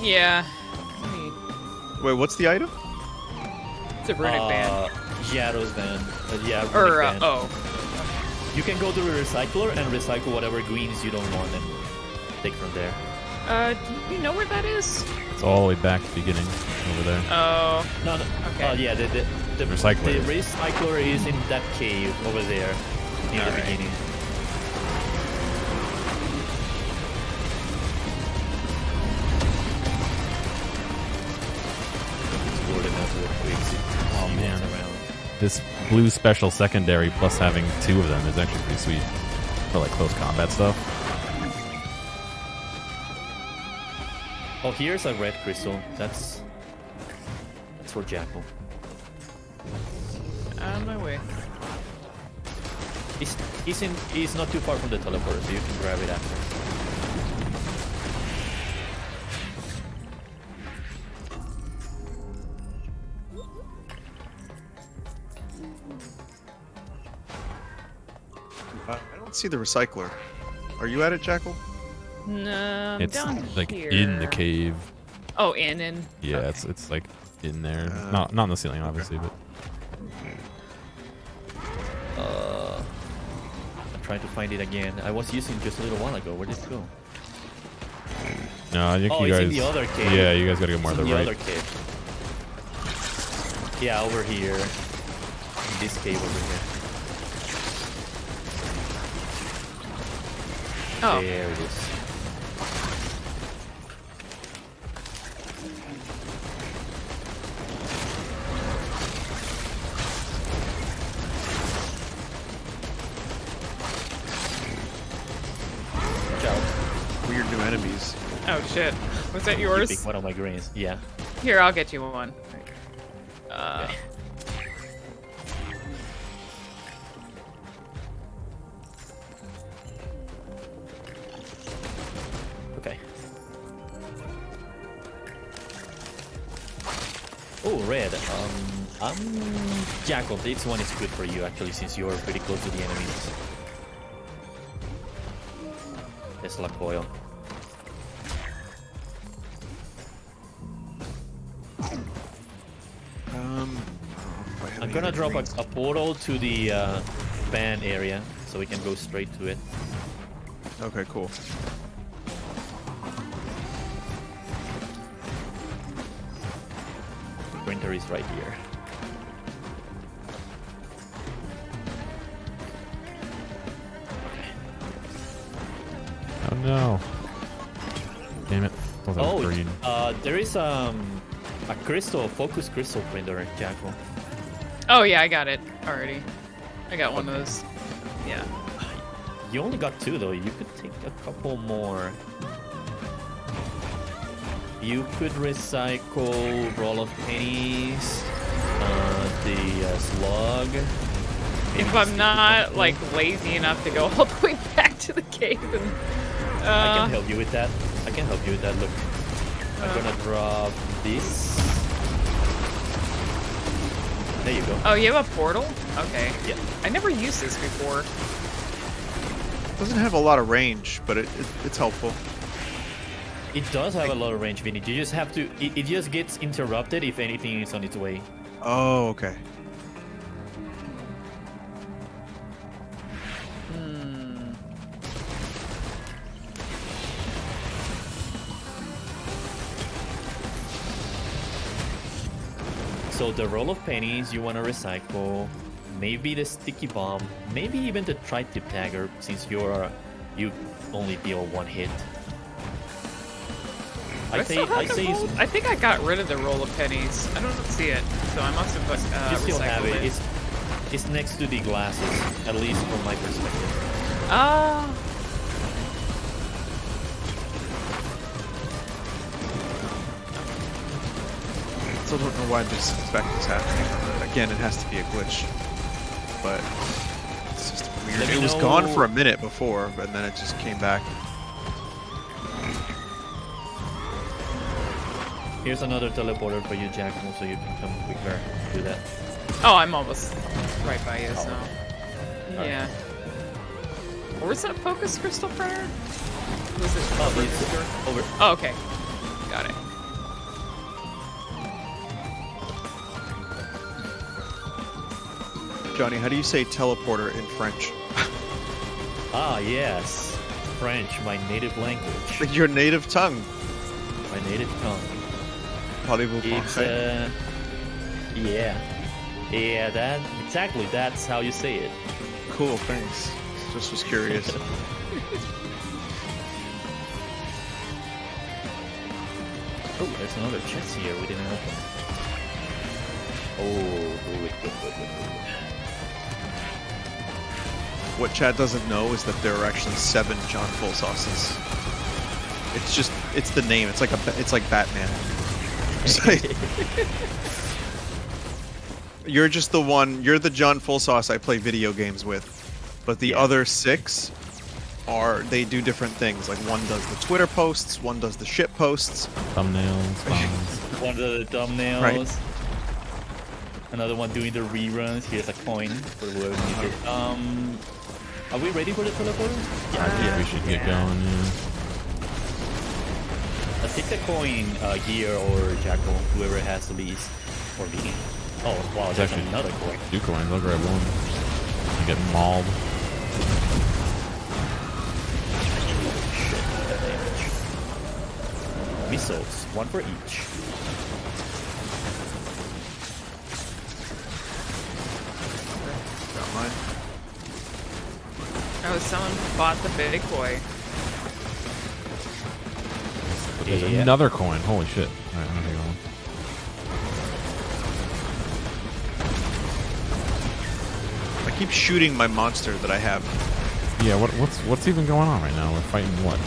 Speaker 4: Yeah.
Speaker 1: Wait, what's the item?
Speaker 4: It's a runic band.
Speaker 2: Gyarados band. Yeah, runic
Speaker 4: Or,
Speaker 2: band.
Speaker 4: oh.
Speaker 2: You can go to the recycler and recycle whatever greens you don't want and take from there.
Speaker 4: Do you know where that is?
Speaker 3: It's all the way back to the beginning over there.
Speaker 4: Oh,
Speaker 2: No, no.
Speaker 4: okay.
Speaker 2: Yeah, the
Speaker 3: Recycler.
Speaker 2: The recycler is in that cave over there near the
Speaker 4: Alright.
Speaker 2: beginning. Explored enough real quick to see
Speaker 3: man.
Speaker 2: what's around.
Speaker 3: This blue special secondary plus having 2 of them is actually pretty sweet for like close combat stuff.
Speaker 2: Oh, here's a red crystal. That's for Jackal.
Speaker 4: On my way.
Speaker 2: He's not too far from the teleporter, so you can grab it after.
Speaker 1: I don't see the recycler. Are you at it, Jackal?
Speaker 4: No, I'm
Speaker 3: It's
Speaker 4: down
Speaker 3: like
Speaker 4: here.
Speaker 3: in the cave.
Speaker 4: Oh, in.
Speaker 3: Yeah,
Speaker 4: Okay.
Speaker 3: it's like in there. Not on the ceiling, obviously, but
Speaker 2: I'm trying to find it again. I was using just a little while ago. Where did it go?
Speaker 3: no, I think
Speaker 2: Oh,
Speaker 3: you
Speaker 2: it's
Speaker 3: guys.
Speaker 2: in the other cave.
Speaker 3: Yeah, you guys gotta go more
Speaker 2: It's
Speaker 3: to
Speaker 2: in
Speaker 3: the right.
Speaker 2: other cave. Yeah, over here. In this cave over here.
Speaker 4: Oh,
Speaker 2: There it is. Watch out.
Speaker 1: Weird new enemies.
Speaker 4: oh shit. Was that
Speaker 2: You
Speaker 4: yours?
Speaker 2: pick one of my greens. Yeah.
Speaker 4: Here, I'll get you one.
Speaker 2: Okay. Okay. Oh, red. Jackal, this one is good for you actually, since you're pretty close to the enemies. Tesla coil.
Speaker 1: I don't know if I have
Speaker 2: I'm
Speaker 1: any
Speaker 2: gonna
Speaker 1: other
Speaker 2: drop
Speaker 1: greens.
Speaker 2: a portal to the van area, so we can go straight to it.
Speaker 1: Okay, cool.
Speaker 2: Printer is right here.
Speaker 3: Oh no! Damn it! Thought that was green.
Speaker 2: There is a focus crystal printer, Jackal.
Speaker 4: Oh yeah, I got it already. I got one of those. Yeah.
Speaker 2: You only got 2 though. You could take a couple more. You could recycle roll of pennies, the slug.
Speaker 4: If I'm not like lazy enough to go all the way back to the cave and
Speaker 2: I can help you with that. I can help you with that. Look, I'm gonna drop this. There you go.
Speaker 4: Oh, you have a portal? Okay.
Speaker 2: Yeah.
Speaker 4: I never used this before.
Speaker 1: Doesn't have a lot of range, but it's helpful.
Speaker 2: It does have a lot of range, Vinny. You just have to. It just gets interrupted if anything is on its way.
Speaker 1: Oh, okay.
Speaker 2: So the roll of pennies you want to recycle, maybe the sticky bomb, maybe even the tri-tip dagger, since you only deal 1 hit. I
Speaker 4: still have the
Speaker 2: say
Speaker 4: roll? I think I got rid of the roll of pennies. I don't see it, so I must have
Speaker 2: you still have
Speaker 4: recycled
Speaker 2: it. It's next to the glasses, at least from my perspective.
Speaker 4: Ah.
Speaker 1: Still don't know why this effect is happening. Again, it has to be a glitch. But it's just weird.
Speaker 2: Let me
Speaker 1: It was
Speaker 2: know-
Speaker 1: gone for a minute before, and then it just came back.
Speaker 2: Here's another teleporter for you, Jackal, so you can come quicker do that.
Speaker 4: Oh, I'm almost right by you, so. Yeah. Where's that focus crystal printer? Was it
Speaker 2: Oh,
Speaker 4: over
Speaker 2: it's
Speaker 4: here?
Speaker 2: over.
Speaker 4: Oh, okay. Got it.
Speaker 1: Johnny, how do you say teleporter in French?
Speaker 2: Ah, yes. French, my native language,
Speaker 1: Your native tongue.
Speaker 2: my native tongue.
Speaker 1: Parlez-vous
Speaker 2: It's
Speaker 1: français?
Speaker 2: yeah, that's how you say it.
Speaker 1: Cool, thanks. Just was curious.
Speaker 2: Oh, there's another chest here we didn't open. Oh, good.
Speaker 1: What Chad doesn't know is that there are actually 7 John Full Sauces. It's the name. It's like Batman. It's like- you're just the one. You're the John Full Sauce I play video games with, but the other 6 they do different things. Like one does the Twitter posts, one does the shit posts.
Speaker 3: Thumbnails, bombs.
Speaker 2: One of the thumbnails.
Speaker 1: Right.
Speaker 2: Another one doing the reruns. Here's a coin for whoever needs it. Are we ready for the teleporter?
Speaker 3: I think we should get going, yeah.
Speaker 2: Let's take the coin, Gear or Jackal, whoever has the least, or me. Oh, wow,
Speaker 3: It's
Speaker 2: there's
Speaker 3: actually
Speaker 2: another coin.
Speaker 3: 2 coins, I'll grab one. I get mauled.
Speaker 2: Shit, that damage. Missiles, 1 for each.
Speaker 1: Got mine.
Speaker 4: Oh, someone bought the big boy.
Speaker 3: There's
Speaker 2: Yeah.
Speaker 3: another coin. Holy shit. Alright, I'm gonna take one.
Speaker 1: I keep shooting my monster that I have.
Speaker 3: Yeah, what's even going on right now? We're fighting what?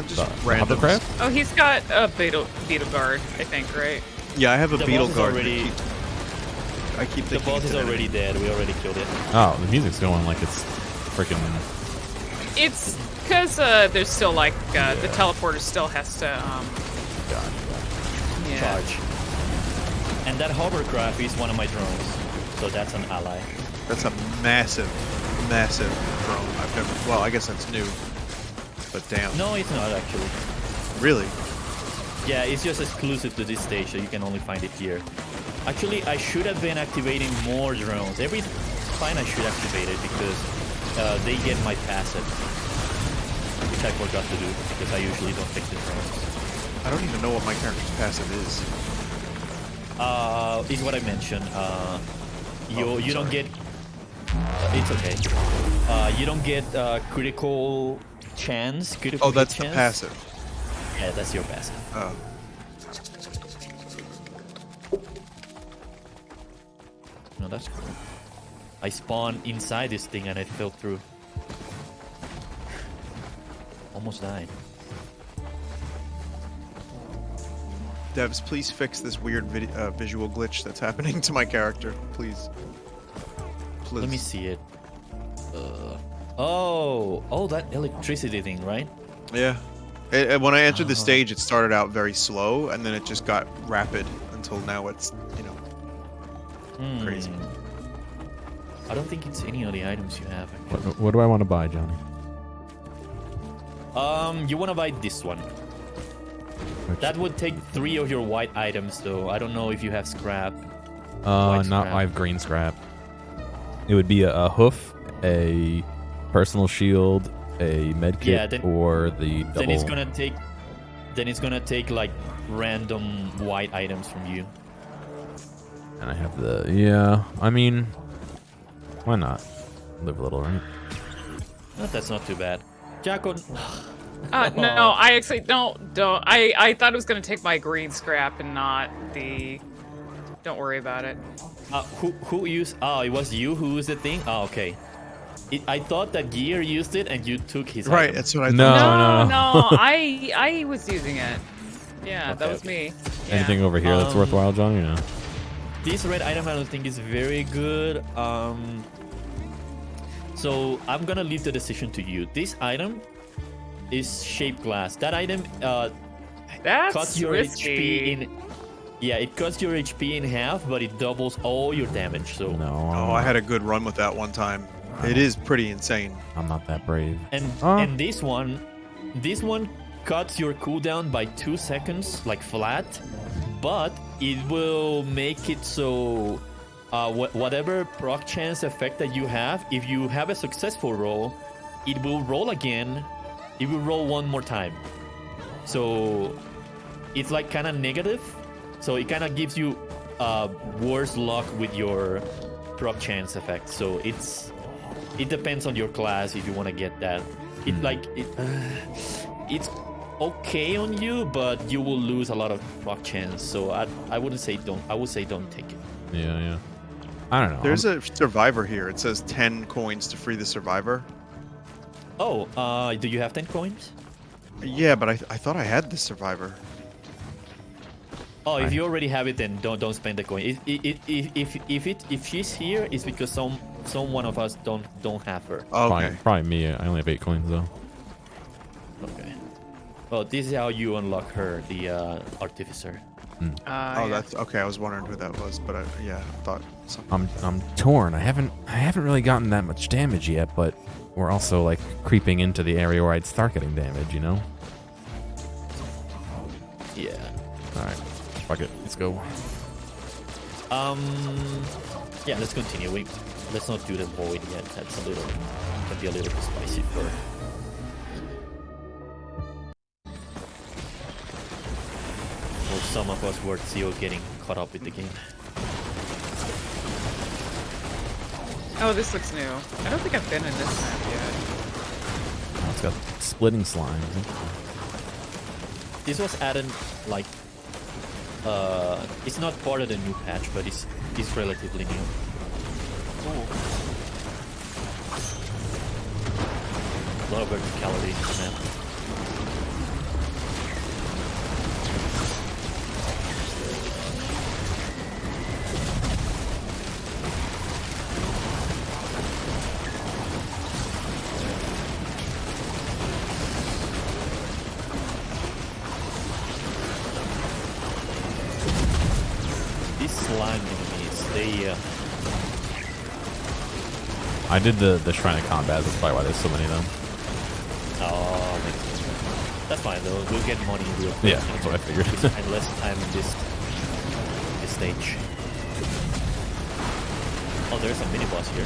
Speaker 1: Just
Speaker 3: the
Speaker 1: randoms.
Speaker 3: hovercraft?
Speaker 4: Oh, he's got a beetle guard, I think, right?
Speaker 1: Yeah, I have a
Speaker 2: The
Speaker 1: beetle
Speaker 2: boss is
Speaker 1: guard.
Speaker 2: already-
Speaker 1: I keep
Speaker 2: The
Speaker 1: thinking
Speaker 2: boss
Speaker 1: it's
Speaker 2: is
Speaker 1: an
Speaker 2: already
Speaker 1: enemy.
Speaker 2: dead, we already killed it.
Speaker 3: Oh, the music's going like it's freaking.
Speaker 4: It's because there's still like the teleporter still has to yeah.
Speaker 2: Charge. And that hovercraft is one of my drones, so that's an ally.
Speaker 1: That's a massive drone. I've never. Well, I guess that's new. But damn.
Speaker 2: No, it's not actually.
Speaker 1: Really?
Speaker 2: Yeah, it's just exclusive to this stage, so you can only find it here. Actually, I should have been activating more drones. Every time I should activate it because they get my passive, which I forgot to do because I usually don't pick the drones.
Speaker 1: I don't even know what my character's passive is.
Speaker 2: Is what I mentioned. You don't
Speaker 1: sorry.
Speaker 2: get. It's okay. You don't get critical chance. Critical
Speaker 1: Oh, that's
Speaker 2: hit
Speaker 1: the
Speaker 2: chance.
Speaker 1: passive.
Speaker 2: Yeah, that's your passive.
Speaker 1: Oh.
Speaker 2: No, that's cool. I spawned inside this thing and it fell through. Almost died.
Speaker 1: Devs, please fix this weird visual glitch that's happening to my character, please. Please.
Speaker 2: Let me see it. Oh, that electricity thing, right?
Speaker 1: Yeah. When I entered the stage, it started out very slow, and then it just got rapid until now it's, crazy.
Speaker 2: I don't think it's any of the items you have. Actually.
Speaker 3: What do I want to buy, Johnny?
Speaker 2: You wanna buy this one. That would take 3 of your white items, though. I don't know if you have scrap. White
Speaker 3: Not.
Speaker 2: scrap.
Speaker 3: I have green scrap. It would be a hoof, a personal shield, a med kit,
Speaker 2: Yeah, then-
Speaker 3: or the double.
Speaker 2: Then it's gonna take like random white items from you.
Speaker 3: And I have the. Yeah, I mean, why not? Live a little, right?
Speaker 2: That's not too bad. Jackal.
Speaker 4: No, I actually don't. I thought it was gonna take my green scrap and not the. Don't worry about it.
Speaker 2: Who used? Oh, it was you who used the thing. Oh, okay. I thought that Gear used it and you took his.
Speaker 1: Right,
Speaker 2: item.
Speaker 1: that's what I thought.
Speaker 3: No.
Speaker 4: I was using it. Yeah, that
Speaker 2: Okay,
Speaker 4: was me. Yeah.
Speaker 3: Anything over here that's worthwhile, Johnny? No.
Speaker 2: This red item I don't think is very good. So I'm gonna leave the decision to you. This item is shaped glass. That item
Speaker 4: That's
Speaker 2: cuts your
Speaker 4: risky.
Speaker 2: HP in. Yeah, it cuts your HP in half, but it doubles all your damage. So
Speaker 3: No.
Speaker 1: Oh, I had a good run with that one time. It is pretty insane.
Speaker 3: I'm not that brave.
Speaker 2: and this one cuts your cooldown by 2 seconds, like flat, but it will make it so whatever proc chance effect that you have, if you have a successful roll, it will roll again. It will roll one more time. So it's like kind of negative. So it kind of gives you worse luck with your proc chance effect. So it depends on your class if you want to get that. It's okay on you, but you will lose a lot of proc chance. So I wouldn't say don't. I would say don't take it.
Speaker 3: Yeah. I don't know.
Speaker 1: There's a survivor here. It says 10 coins to free the survivor.
Speaker 2: Oh, do you have 10 coins?
Speaker 1: Yeah, but I thought I had the survivor.
Speaker 2: Oh, if you already have it, then don't spend the coin. If she's here, it's because some one of us don't have her.
Speaker 1: Okay.
Speaker 3: Probably me. I only have 8 coins though.
Speaker 2: Okay. Well, this is how you unlock her, the artificer.
Speaker 1: Oh, that's okay. I was wondering who that was, but I thought something.
Speaker 3: I'm torn. I haven't really gotten that much damage yet, but we're also like creeping into the area where I'd start getting damage, you know?
Speaker 2: Yeah.
Speaker 3: All right. Fuck it. Let's go.
Speaker 2: Yeah, let's continue. Let's not do the void yet. That's can be a little bit spicy for. For some of us, we're still getting caught up with the game.
Speaker 4: Oh, this looks new. I don't think I've been in this map yet.
Speaker 3: Oh, it's got splitting slime.
Speaker 2: This was added like it's not part of the new patch, but it's relatively new. A lot of verticality in this map. Slime enemies, they
Speaker 3: I did the Shrine of Combat. That's probably why there's so many of them.
Speaker 2: oh, that's fine though. We'll get money real quick.
Speaker 3: Yeah, that's what I figured.
Speaker 2: And less time in this stage. Oh, there's a mini boss here.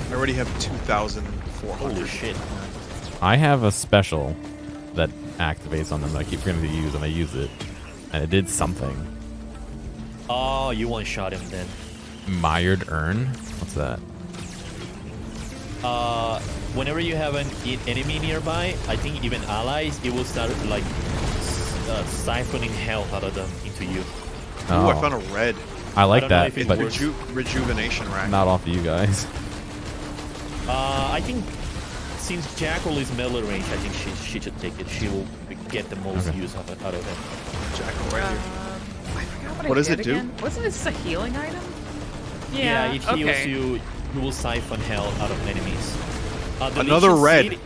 Speaker 1: I already have 2,400.
Speaker 2: Holy shit!
Speaker 3: I have a special that activates on them that I keep forgetting to use, and I use it, and it did something.
Speaker 2: Oh, you one-shot him then.
Speaker 3: Mired Urn? What's that?
Speaker 2: Whenever you have an enemy nearby, I think even allies, it will start like siphoning health out of them into you.
Speaker 1: Ooh, I found a red.
Speaker 3: I like
Speaker 2: I don't know
Speaker 3: that,
Speaker 2: if it
Speaker 3: but
Speaker 2: works.
Speaker 1: Rejuvenation rack.
Speaker 3: not off of you guys.
Speaker 2: I think since Jackal is melee range, I think she should take it. She will get the most use of it out of it.
Speaker 1: Jackal right here.
Speaker 4: I forgot
Speaker 1: What
Speaker 4: I
Speaker 1: does
Speaker 4: did
Speaker 1: it do?
Speaker 4: again. Wasn't this a healing item?
Speaker 2: Yeah, it heals
Speaker 4: okay.
Speaker 2: you. You will siphon health out of enemies. The
Speaker 1: Another
Speaker 2: Legion
Speaker 1: red.
Speaker 2: Seed-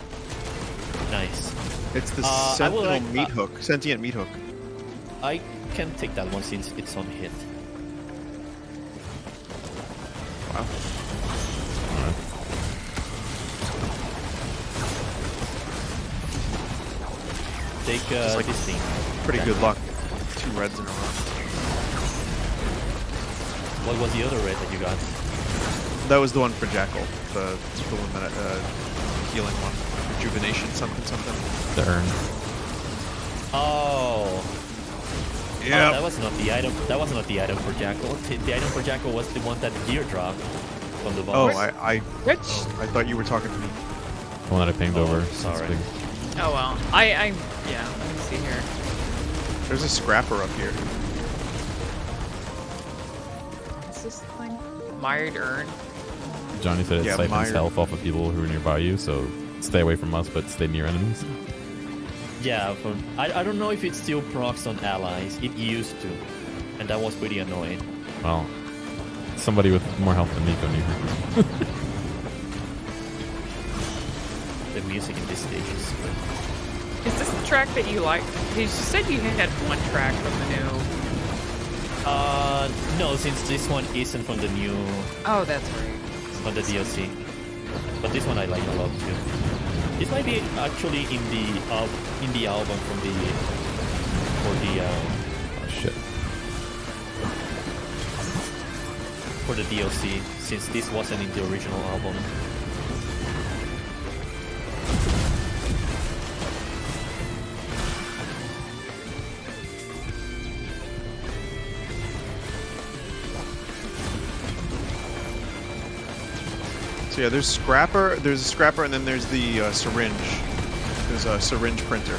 Speaker 2: Nice.
Speaker 1: It's the
Speaker 2: I will
Speaker 1: sentinel
Speaker 2: like-
Speaker 1: meat hook. Sentient meat hook.
Speaker 2: I can take that one since it's on hit.
Speaker 1: Wow.
Speaker 2: Take
Speaker 1: like
Speaker 2: this thing.
Speaker 1: Pretty
Speaker 2: That
Speaker 1: good
Speaker 2: one.
Speaker 1: luck. 2 reds in a row.
Speaker 2: What was the other red that you got?
Speaker 1: That was the one for Jackal. The one that healing one. Rejuvenation something.
Speaker 3: The urn.
Speaker 2: Oh.
Speaker 1: Yeah.
Speaker 2: Oh, that was not the item. That was not the item for Jackal. The item for Jackal was the one that gear dropped from the
Speaker 1: Oh,
Speaker 2: boss.
Speaker 1: I
Speaker 4: Which?
Speaker 1: thought you were talking to me.
Speaker 3: The one that I pinged
Speaker 2: Oh,
Speaker 3: over.
Speaker 2: sorry.
Speaker 3: It's big.
Speaker 4: Oh well. Yeah. Let me see here.
Speaker 1: There's a scrapper up here.
Speaker 4: What's this thing? Mired urn.
Speaker 3: Johnny said it
Speaker 1: Yeah,
Speaker 3: siphons
Speaker 1: Mired.
Speaker 3: health off of people who are nearby you, so stay away from us, but stay near enemies.
Speaker 2: Yeah, I don't know if it still procs on allies. It used to, and that was pretty annoying.
Speaker 3: Well, somebody with more health than Nico near.
Speaker 2: The music in this stage is good.
Speaker 4: Is this the track that you like? You said you had one track from the new.
Speaker 2: No, since this one isn't from the new,
Speaker 4: Oh, that's right.
Speaker 2: from the DLC. But this one I like a lot too. This might be actually in the album from the
Speaker 3: Oh shit.
Speaker 2: for the DLC, since this wasn't in the original album.
Speaker 1: So yeah, there's Scrapper, there's a Scrapper, and then there's the syringe. There's a syringe printer.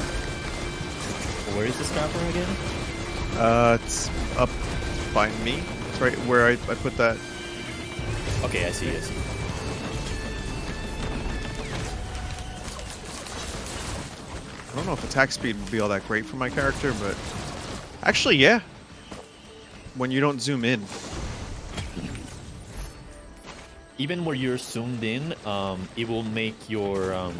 Speaker 2: Where is the Scrapper again?
Speaker 1: It's up by me. It's right where I put that.
Speaker 2: Okay, I see, I see.
Speaker 1: I don't know if attack speed would be all that great for my character, but actually, yeah. When you don't zoom in.
Speaker 2: Even where you're zoomed in, it will make your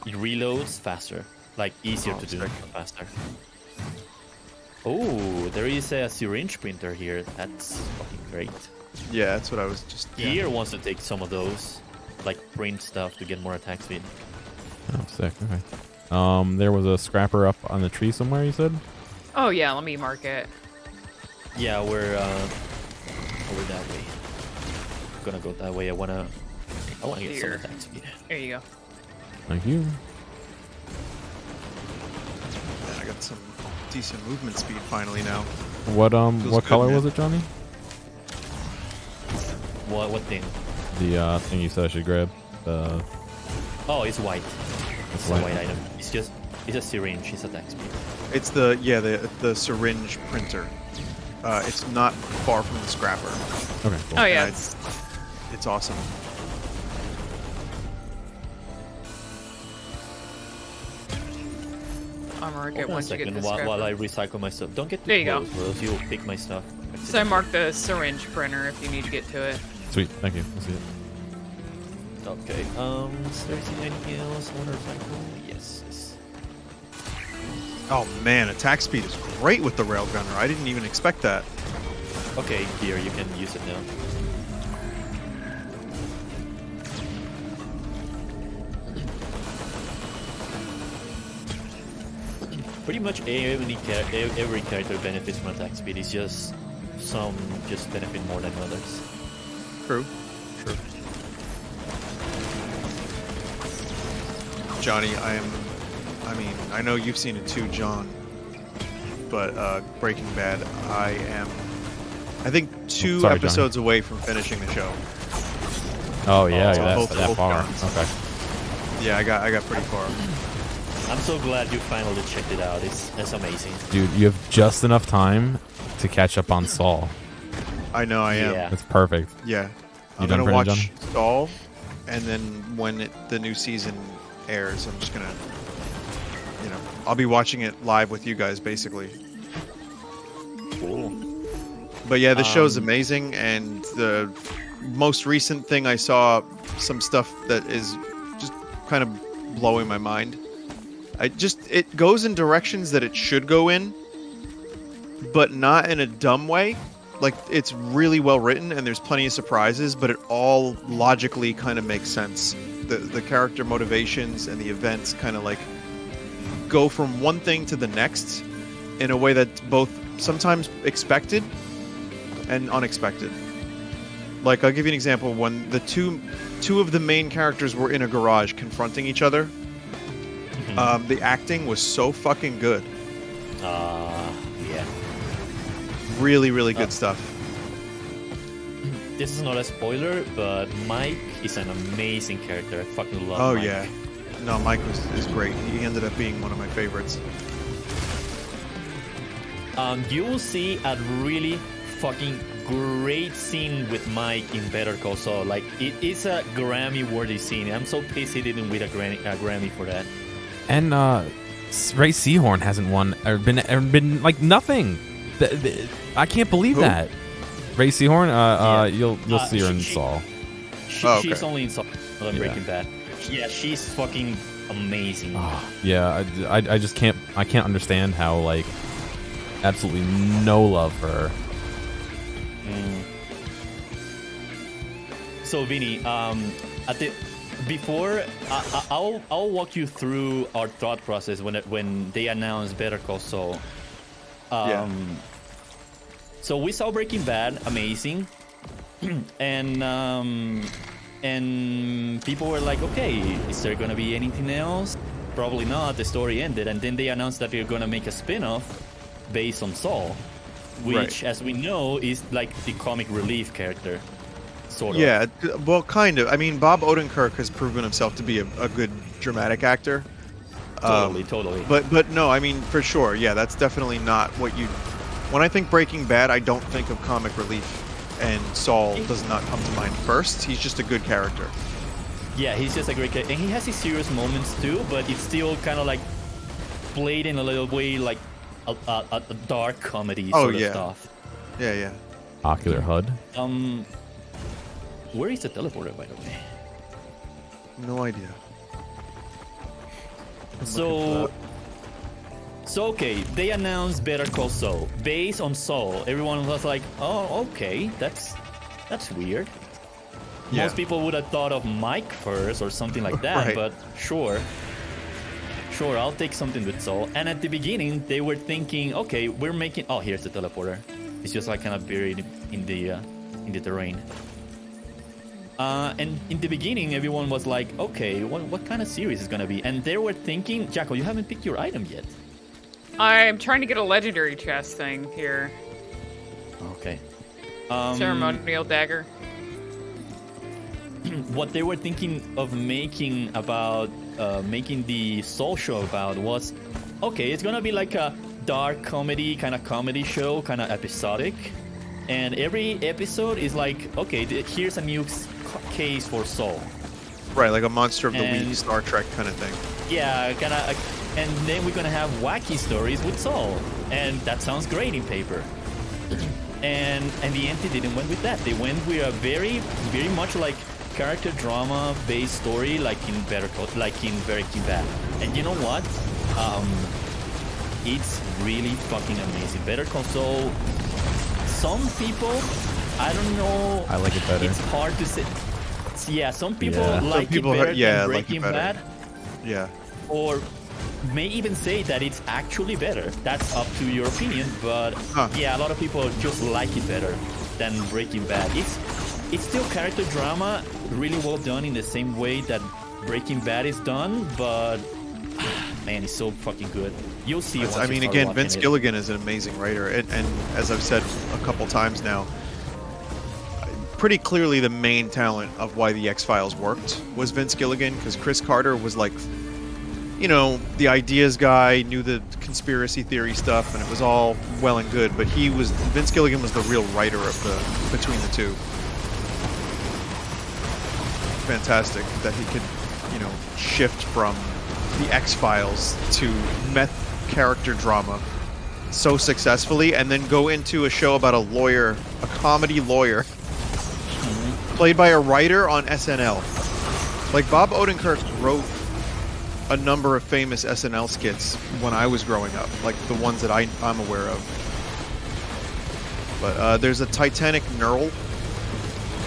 Speaker 2: reloads faster, like easier to do, faster. Oh, there is a syringe printer here. That's fucking great.
Speaker 1: Yeah, that's what I was just.
Speaker 2: Gear wants to take some of those, like print stuff to get more attack speed.
Speaker 3: Oh, sick. Okay. There was a Scrapper up on the tree somewhere, you said?
Speaker 4: Oh yeah, let me mark it.
Speaker 2: Yeah, we're over that way. I'm gonna go that way. I wanna get some attack speed.
Speaker 4: There you go.
Speaker 3: Thank you.
Speaker 1: I got some decent movement speed finally now.
Speaker 3: What
Speaker 1: Feels
Speaker 3: what
Speaker 1: good,
Speaker 3: color
Speaker 1: man.
Speaker 3: was it, Johnny?
Speaker 2: What thing?
Speaker 3: The thing you said I should grab. The
Speaker 2: Oh, it's white.
Speaker 3: It's
Speaker 2: It's a
Speaker 3: white.
Speaker 2: white item. It's a syringe. It's attack speed.
Speaker 1: It's the syringe printer. It's not far from the Scrapper.
Speaker 3: Okay, cool.
Speaker 4: Oh yeah,
Speaker 1: Yeah, it's awesome.
Speaker 4: I'll mark it
Speaker 2: Hold on a
Speaker 4: once you get
Speaker 2: second
Speaker 4: the
Speaker 2: while I
Speaker 4: scrapper.
Speaker 2: recycle my stuff. Don't get too
Speaker 4: There you go.
Speaker 2: close, or else you'll pick my stuff.
Speaker 4: So I marked the syringe printer if you need to get to it.
Speaker 3: Sweet. Thank you. We'll see it.
Speaker 2: Okay. Is there anything else I want to recycle? Yes.
Speaker 1: Oh man, attack speed is great with the railgunner. I didn't even expect that.
Speaker 2: Okay, here you can use it now. Pretty much every character benefits from attack speed. It's just some just benefit more than others.
Speaker 1: True. Johnny, I mean, I know you've seen it too, John. But Breaking Bad, I think two
Speaker 3: Sorry, Johnny.
Speaker 1: episodes away from finishing the show.
Speaker 3: Oh yeah,
Speaker 1: so
Speaker 3: that's
Speaker 1: both
Speaker 3: that far.
Speaker 1: guns.
Speaker 3: Okay.
Speaker 1: Yeah, I got pretty far.
Speaker 2: I'm so glad you finally checked it out. It's amazing.
Speaker 3: Dude, you have just enough time to catch up on Saul.
Speaker 1: I know I am.
Speaker 2: Yeah.
Speaker 3: That's perfect.
Speaker 1: Yeah. I'm
Speaker 3: done
Speaker 1: gonna
Speaker 3: printing,
Speaker 1: watch Saul, and then when the new season airs, I'm just gonna, I'll be watching it live with you guys, basically.
Speaker 2: Cool.
Speaker 1: But yeah, the show's amazing, and the most recent thing I saw, some stuff that is just kind of blowing my mind. It goes in directions that it should go in, but not in a dumb way. Like, it's really well written, and there's plenty of surprises, but it all logically kind of makes sense. The character motivations and the events kind of like go from one thing to the next in a way that's both sometimes expected and unexpected. Like, I'll give you an example. When the two of the main characters were in a garage confronting each other, the acting was so fucking good.
Speaker 2: Yeah.
Speaker 1: Really, really good stuff.
Speaker 2: This is not a spoiler, but Mike is an amazing character. I fucking love
Speaker 1: Oh
Speaker 2: Mike.
Speaker 1: yeah. No, Mike is great. He ended up being one of my favorites.
Speaker 2: You will see a really fucking great scene with Mike in Better Call Saul. Like, it is a Grammy-worthy scene. I'm so pissed he didn't win a Grammy for that.
Speaker 3: And Ray Seahorn hasn't won or been like nothing. I can't believe
Speaker 1: Who?
Speaker 3: that. Ray Seahorn,
Speaker 2: Yeah.
Speaker 3: you'll see her in
Speaker 2: she-
Speaker 3: Saul.
Speaker 2: She's only in Saul, not in
Speaker 3: Yeah.
Speaker 2: Breaking Bad. Yeah, she's fucking amazing.
Speaker 3: Yeah, I just can't understand how like absolutely no love for her.
Speaker 2: So Vinny, I'll walk you through our thought process when they announced Better Call Saul.
Speaker 1: Yeah.
Speaker 2: So we saw Breaking Bad, amazing. and people were like, okay, is there gonna be anything else? Probably not. The story ended, and then they announced that they're gonna make a spin-off based on Saul, which, as we know, is like the comic relief character, sort of.
Speaker 1: Yeah, well, kind of. I mean, Bob Odenkirk has proven himself to be a good dramatic actor.
Speaker 2: Totally.
Speaker 1: But no, I mean, for sure, yeah, that's definitely not what you. When I think Breaking Bad, I don't think of comic relief, and Saul does not come to mind first. He's just a good character.
Speaker 2: Yeah, he's just a great character, and he has his serious moments too, but it's still kind of like played in a little way like a dark comedy sort of stuff.
Speaker 1: Yeah.
Speaker 3: Ocular HUD.
Speaker 2: Where is the teleporter, by the way?
Speaker 1: No idea.
Speaker 2: So okay, they announced Better Call Saul based on Saul. Everyone was like, "Oh, okay, that's weird."
Speaker 1: Yeah.
Speaker 2: Most people would have thought of Mike first or something like that,
Speaker 1: Right.
Speaker 2: but sure, I'll take something with Saul. And at the beginning, they were thinking, "Okay, we're making." Oh, here's the teleporter. It's just like kind of buried in the terrain. And in the beginning, everyone was like, okay, what kind of series is going to be? And they were thinking, Jackal, you haven't picked your item yet.
Speaker 4: I'm trying to get a legendary chest thing here.
Speaker 2: Okay.
Speaker 4: Ceremonial dagger.
Speaker 2: What they were thinking of making the Soul show about was, okay, it's going to be like a dark comedy, kind of comedy show, kind of episodic. And every episode is like, okay, here's a new case for Saul.
Speaker 1: Right, like a Monster of the Week, Star Trek kind of thing.
Speaker 2: Yeah, kind of. And then we're gonna have wacky stories with Saul, and that sounds great in paper. And the end, they didn't went with that. They went with a very, very much like character drama based story, like in Breaking Bad. And you know what? It's really fucking amazing. Better Call Saul. Some people, I don't know.
Speaker 3: I like it better.
Speaker 2: It's hard to say. Yeah, some people like
Speaker 1: Some people
Speaker 2: it better than
Speaker 1: like it
Speaker 2: Breaking
Speaker 1: better.
Speaker 2: Bad,
Speaker 1: Yeah.
Speaker 2: or may even say that it's actually better. That's up to your opinion, but yeah, a lot of people just like it better than Breaking Bad. It's still character drama, really well done in the same way that Breaking Bad is done, but man, it's so fucking good. You'll see.
Speaker 1: I mean, again, Vince Gilligan is an amazing writer, and as I've said a couple times now, pretty clearly the main talent of why the X-Files worked was Vince Gilligan, because Chris Carter was like, you know, the ideas guy, knew the conspiracy theory stuff, and it was all well and good, but Vince Gilligan was the real writer of between the two. Fantastic that he could, you know, shift from the X-Files to meth character drama so successfully, and then go into a show about a lawyer, a comedy lawyer, played by a writer on SNL. Like, Bob Odenkirk wrote a number of famous SNL skits when I was growing up, like the ones that I'm aware of. But there's a Titanic Knurl,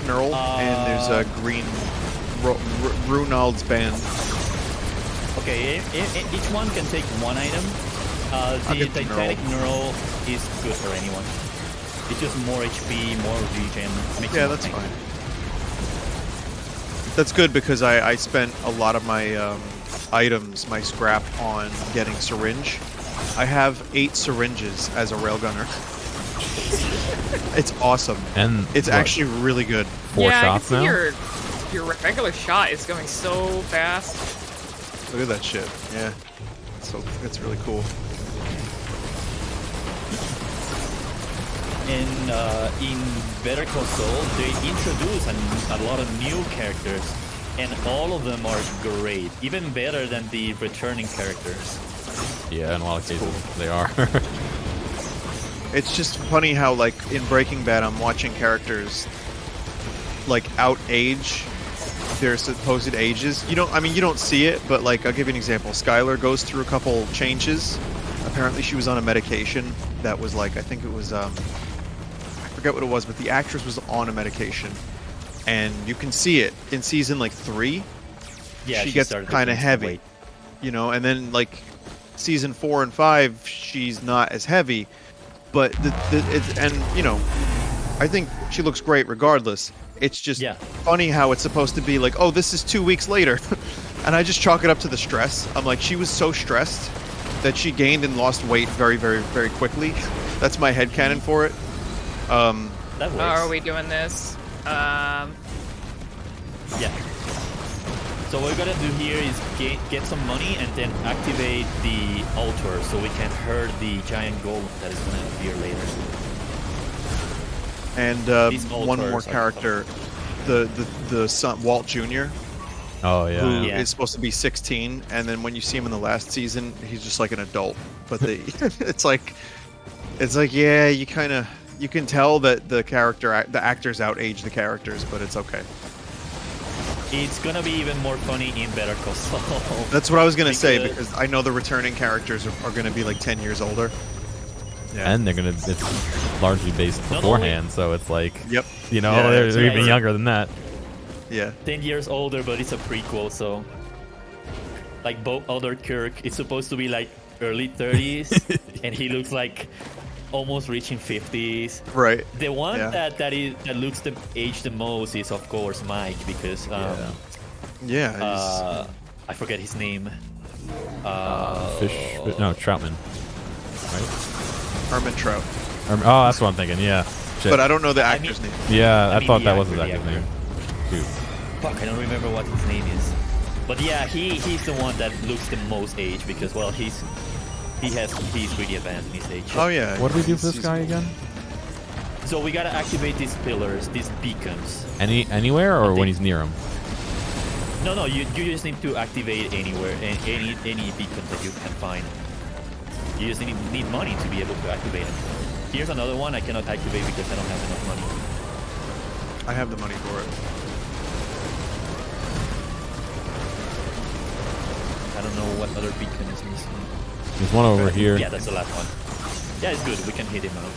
Speaker 1: and there's a Green Runald's Band.
Speaker 2: Okay, each one can take one item. The Titanic Neural is good for anyone. It's just more HP, more regen.
Speaker 1: Yeah, that's fine. That's good, because I spent a lot of my items, my scrap, on getting syringe. I have 8 syringes as a railgunner. It's awesome.
Speaker 3: And
Speaker 1: it's actually really good.
Speaker 3: 4 shots now?
Speaker 4: Your regular shot is going so fast.
Speaker 1: Look at that shit. Yeah. So it's really cool.
Speaker 2: In Better Call Saul, they introduce a lot of new characters, and all of them are great, even better than the returning characters.
Speaker 3: Yeah, in a lot of cases, they are.
Speaker 1: It's just funny how, like, in Breaking Bad, I'm watching characters, like, out-age their supposed ages. You don't see it, but, like, I'll give you an example. Skylar goes through a couple changes. Apparently she was on a medication that was, like, I think it was, I forget what it was, but the actress was on a medication. And you can see it in season, like, 3.
Speaker 2: Yeah,
Speaker 1: she gets kind of heavy. You know, and then, like, season 4 and 5, she's not as heavy. But, I think she looks great regardless. It's just
Speaker 2: Yeah.
Speaker 1: funny how it's supposed to be like, oh, this is 2 weeks later. And I just chalk it up to the stress. I'm like, she was so stressed that she gained and lost weight very, very, very quickly. That's my headcanon for it.
Speaker 2: That works.
Speaker 4: How are we doing this?
Speaker 2: Yeah. So what we're gonna do here is get some money and then activate the altar so we can hurt the giant golem that is gonna appear later.
Speaker 1: And
Speaker 2: These
Speaker 1: one more
Speaker 2: altars are
Speaker 1: character, the son, Walt Jr.,
Speaker 3: Oh yeah.
Speaker 1: who
Speaker 2: Yeah.
Speaker 1: is supposed to be 16, and then when you see him in the last season, he's just like an adult. But it's like yeah, you can tell that the actors outage the characters, but it's okay.
Speaker 2: It's gonna be even more funny in Better Call Saul.
Speaker 1: That's what I was gonna say, because I know the returning characters are gonna be like 10 years older. Yeah.
Speaker 3: And it's largely based
Speaker 2: Not
Speaker 3: beforehand, so it's like,
Speaker 1: Yep.
Speaker 3: you know,
Speaker 1: Yeah,
Speaker 3: they're
Speaker 1: it's
Speaker 3: even
Speaker 1: over.
Speaker 3: younger than that.
Speaker 1: Yeah.
Speaker 2: 10 years older, but it's a prequel, so like both other Kirk, it's supposed to be like early 30s, and he looks like almost reaching 50s.
Speaker 1: Right.
Speaker 2: The one
Speaker 1: Yeah.
Speaker 2: that looks the age the most is of course Mike, because
Speaker 1: Yeah.
Speaker 2: I forget his name.
Speaker 3: Troutman. Right?
Speaker 1: Herman Trout.
Speaker 3: Oh, that's what I'm thinking. Yeah. Shit.
Speaker 1: But I don't know the actor's name.
Speaker 3: Yeah, I
Speaker 2: mean,
Speaker 3: thought
Speaker 2: the
Speaker 3: that was
Speaker 2: actor,
Speaker 3: his
Speaker 2: the
Speaker 3: actor's name. Dude.
Speaker 2: Fuck, I don't remember what his name is. But yeah, he's the one that looks the most age, because well he's really advanced in his age.
Speaker 1: Oh yeah.
Speaker 3: What do we do for this
Speaker 1: He's-
Speaker 3: guy again?
Speaker 2: So we gotta activate these pillars, these beacons.
Speaker 3: Anywhere or when he's near him?
Speaker 2: No, you just need to activate anywhere, any beacon that you can find. You just need money to be able to activate it. Here's another one I cannot activate because I don't have enough money.
Speaker 1: I have the money for it.
Speaker 2: I don't know what other beacon is missing.
Speaker 3: There's one over here.
Speaker 2: Yeah, that's the last one. Yeah, it's good. We can hit him out.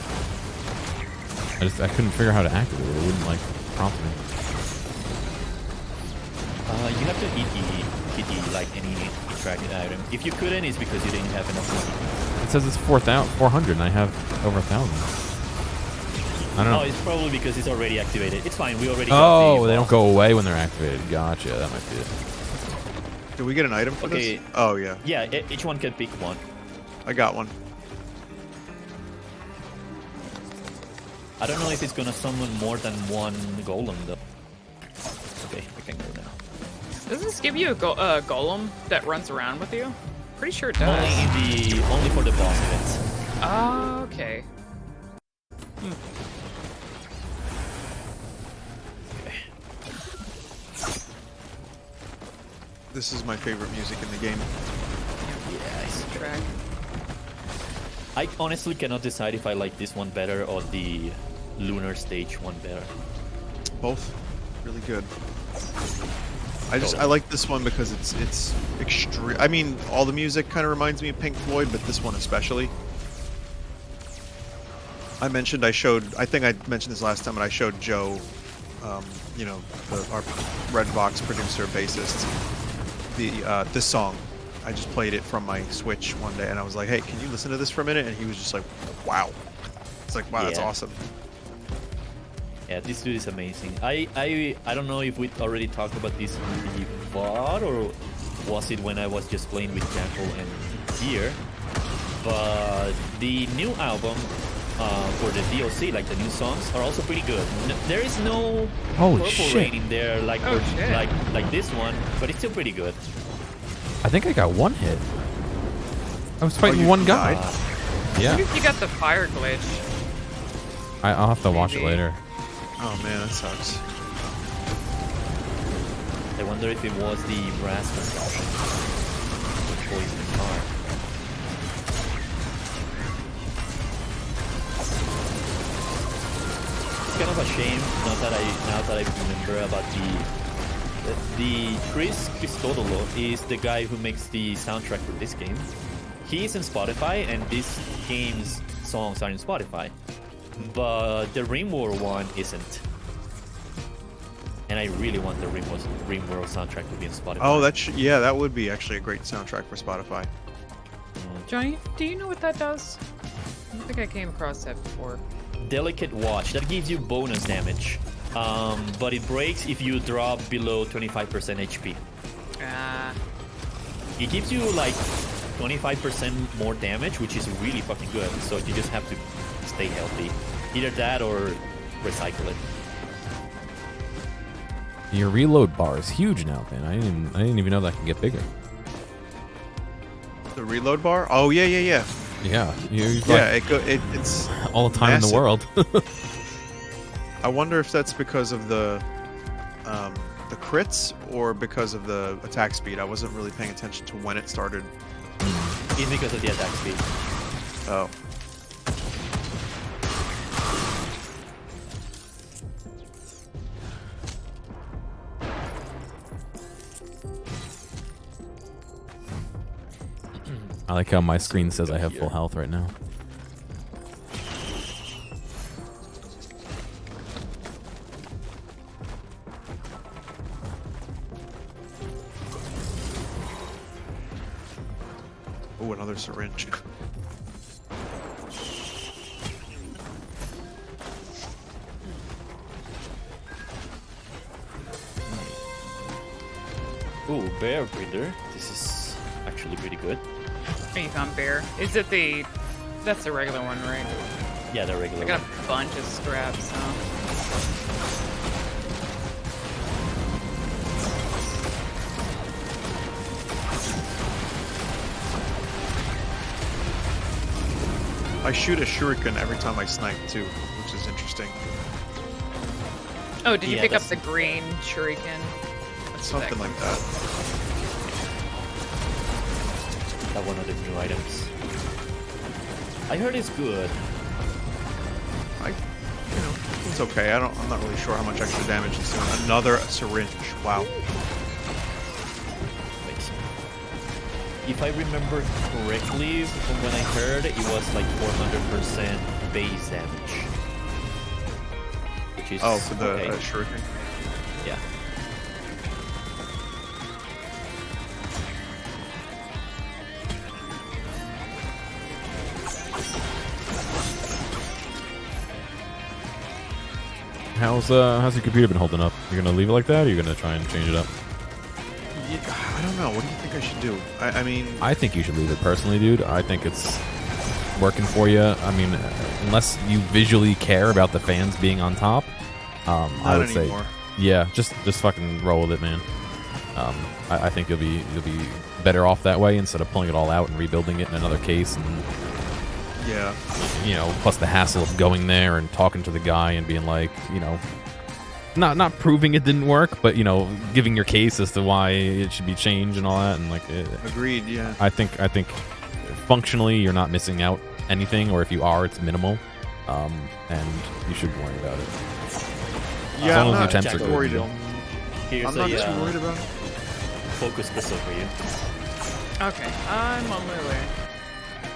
Speaker 3: I couldn't figure out how to activate it. It wouldn't like prompt me.
Speaker 2: You have to hit E like any attracted item. If you couldn't, it's because you didn't have enough money.
Speaker 3: It says it's 400 and I have over 1,000. I don't know.
Speaker 2: Oh, it's probably because it's already activated. It's fine. We already.
Speaker 3: Oh,
Speaker 2: got the
Speaker 3: they don't
Speaker 2: boss.
Speaker 3: go away when they're activated. Gotcha. That might be it.
Speaker 1: Did we get an item for
Speaker 2: Okay.
Speaker 1: this? Oh yeah.
Speaker 2: Yeah, each one can pick one.
Speaker 1: I got one.
Speaker 2: I don't know if it's gonna summon more than one golem though. Okay, we can go now.
Speaker 4: Does this give you a golem that runs around with you? Pretty sure it does.
Speaker 2: Only for the boss events.
Speaker 4: Oh, okay.
Speaker 1: This is my favorite music in the game.
Speaker 2: Yes.
Speaker 4: Track.
Speaker 2: I honestly cannot decide if I like this one better or the lunar stage one better.
Speaker 1: Both really good. I like this one because it's extreme. I mean, all the music kind of reminds me of Pink Floyd, but this one especially. I think I mentioned this last time, but I showed Joe, our Red Box producer, bassist, this song. I just played it from my Switch one day, and I was like, "Hey, can you listen to this for a minute?" And he was just like, "Wow." It's like, "Wow, that's
Speaker 2: Yeah.
Speaker 1: awesome."
Speaker 2: Yeah, this dude is amazing. I don't know if we already talked about this in the VOD or was it when I was just playing with Jackal and here. But the new album for the DLC, like the new songs, are also pretty good. There is no
Speaker 3: Holy
Speaker 2: Purple
Speaker 3: shit.
Speaker 2: Rain in there like
Speaker 4: Oh, shit.
Speaker 2: like this one, but it's still pretty good.
Speaker 3: I think I got one hit. I was fighting
Speaker 1: you
Speaker 3: one guy.
Speaker 1: died?
Speaker 4: What
Speaker 3: Yeah.
Speaker 4: if you got the fire glitch?
Speaker 3: I'll have to watch it
Speaker 4: Maybe.
Speaker 3: later.
Speaker 1: Oh man, that sucks.
Speaker 2: I wonder if it was the brass construction, the poison car. It's kind of a shame now that I remember about the Chris Christodolo is the guy who makes the soundtrack for this game. He's in Spotify, and this game's songs are in Spotify, but the Rimworld one isn't. And I really want the Rimworld soundtrack to be in Spotify.
Speaker 1: Oh, that would be actually a great soundtrack for Spotify.
Speaker 4: Johnny, do you know what that does? I don't think I came across that before.
Speaker 2: Delicate Watch. That gives you bonus damage. But it breaks if you drop below 25% HP. It gives you like 25% more damage, which is really fucking good. So you just have to stay healthy. Either that or recycle it.
Speaker 3: Your reload bar is huge now, man. I didn't even know that can get bigger.
Speaker 1: The reload bar? Oh yeah.
Speaker 3: Yeah,
Speaker 1: It's
Speaker 3: all the time
Speaker 1: massive.
Speaker 3: in the world.
Speaker 1: I wonder if that's because of the crits or because of the attack speed. I wasn't really paying attention to when it started.
Speaker 2: It's because of the attack speed.
Speaker 1: Oh.
Speaker 3: I like how my screen says I have full health right now.
Speaker 1: Oh, another syringe.
Speaker 2: Ooh, Bear Breeder. This is actually pretty good.
Speaker 4: Oh, you found bear. Is it the? That's the regular one, right?
Speaker 2: Yeah, the regular
Speaker 4: I got
Speaker 2: one.
Speaker 4: a bunch of scraps. So.
Speaker 1: I shoot a shuriken every time I snipe too, which is interesting.
Speaker 4: Oh, did you
Speaker 2: Yeah,
Speaker 4: pick up
Speaker 2: that's-
Speaker 4: the green shuriken? What's that
Speaker 1: Something like that.
Speaker 2: That one of the new items. I heard it's good.
Speaker 1: It's okay. I'm not really sure how much extra damage it's doing. Another syringe. Wow.
Speaker 2: Makes sense. If I remember correctly, from when I heard, it was like 400% base damage. Which is
Speaker 1: Oh, for the
Speaker 2: okay.
Speaker 1: shuriken.
Speaker 2: Yeah.
Speaker 3: How's your computer been holding up? You're gonna leave it like that, or you're gonna try and change it up?
Speaker 1: Yeah, I don't know. What do you think I should do? I mean,
Speaker 3: I think you should leave it personally, dude. I think it's working for you. I mean, unless you visually care about the fans being on top, I
Speaker 1: not
Speaker 3: would
Speaker 1: anymore.
Speaker 3: say, yeah, just fucking roll with it, man. I think you'll be better off that way instead of pulling it all out and rebuilding it in another case, and
Speaker 1: Yeah.
Speaker 3: plus the hassle of going there and talking to the guy and being like, not proving it didn't work, but giving your case as to why it should be changed and all that, and
Speaker 1: Agreed. Yeah.
Speaker 3: I think functionally you're not missing out anything, or if you are, it's minimal, and you shouldn't worry about it.
Speaker 1: Yeah.
Speaker 3: as long
Speaker 1: I'm
Speaker 3: as the
Speaker 1: not
Speaker 3: attempts are
Speaker 1: too
Speaker 3: good.
Speaker 1: worried.
Speaker 2: Here's
Speaker 1: I'm not
Speaker 2: a
Speaker 1: too worried about it.
Speaker 2: focus pistol for you.
Speaker 4: Okay, I'm on my way.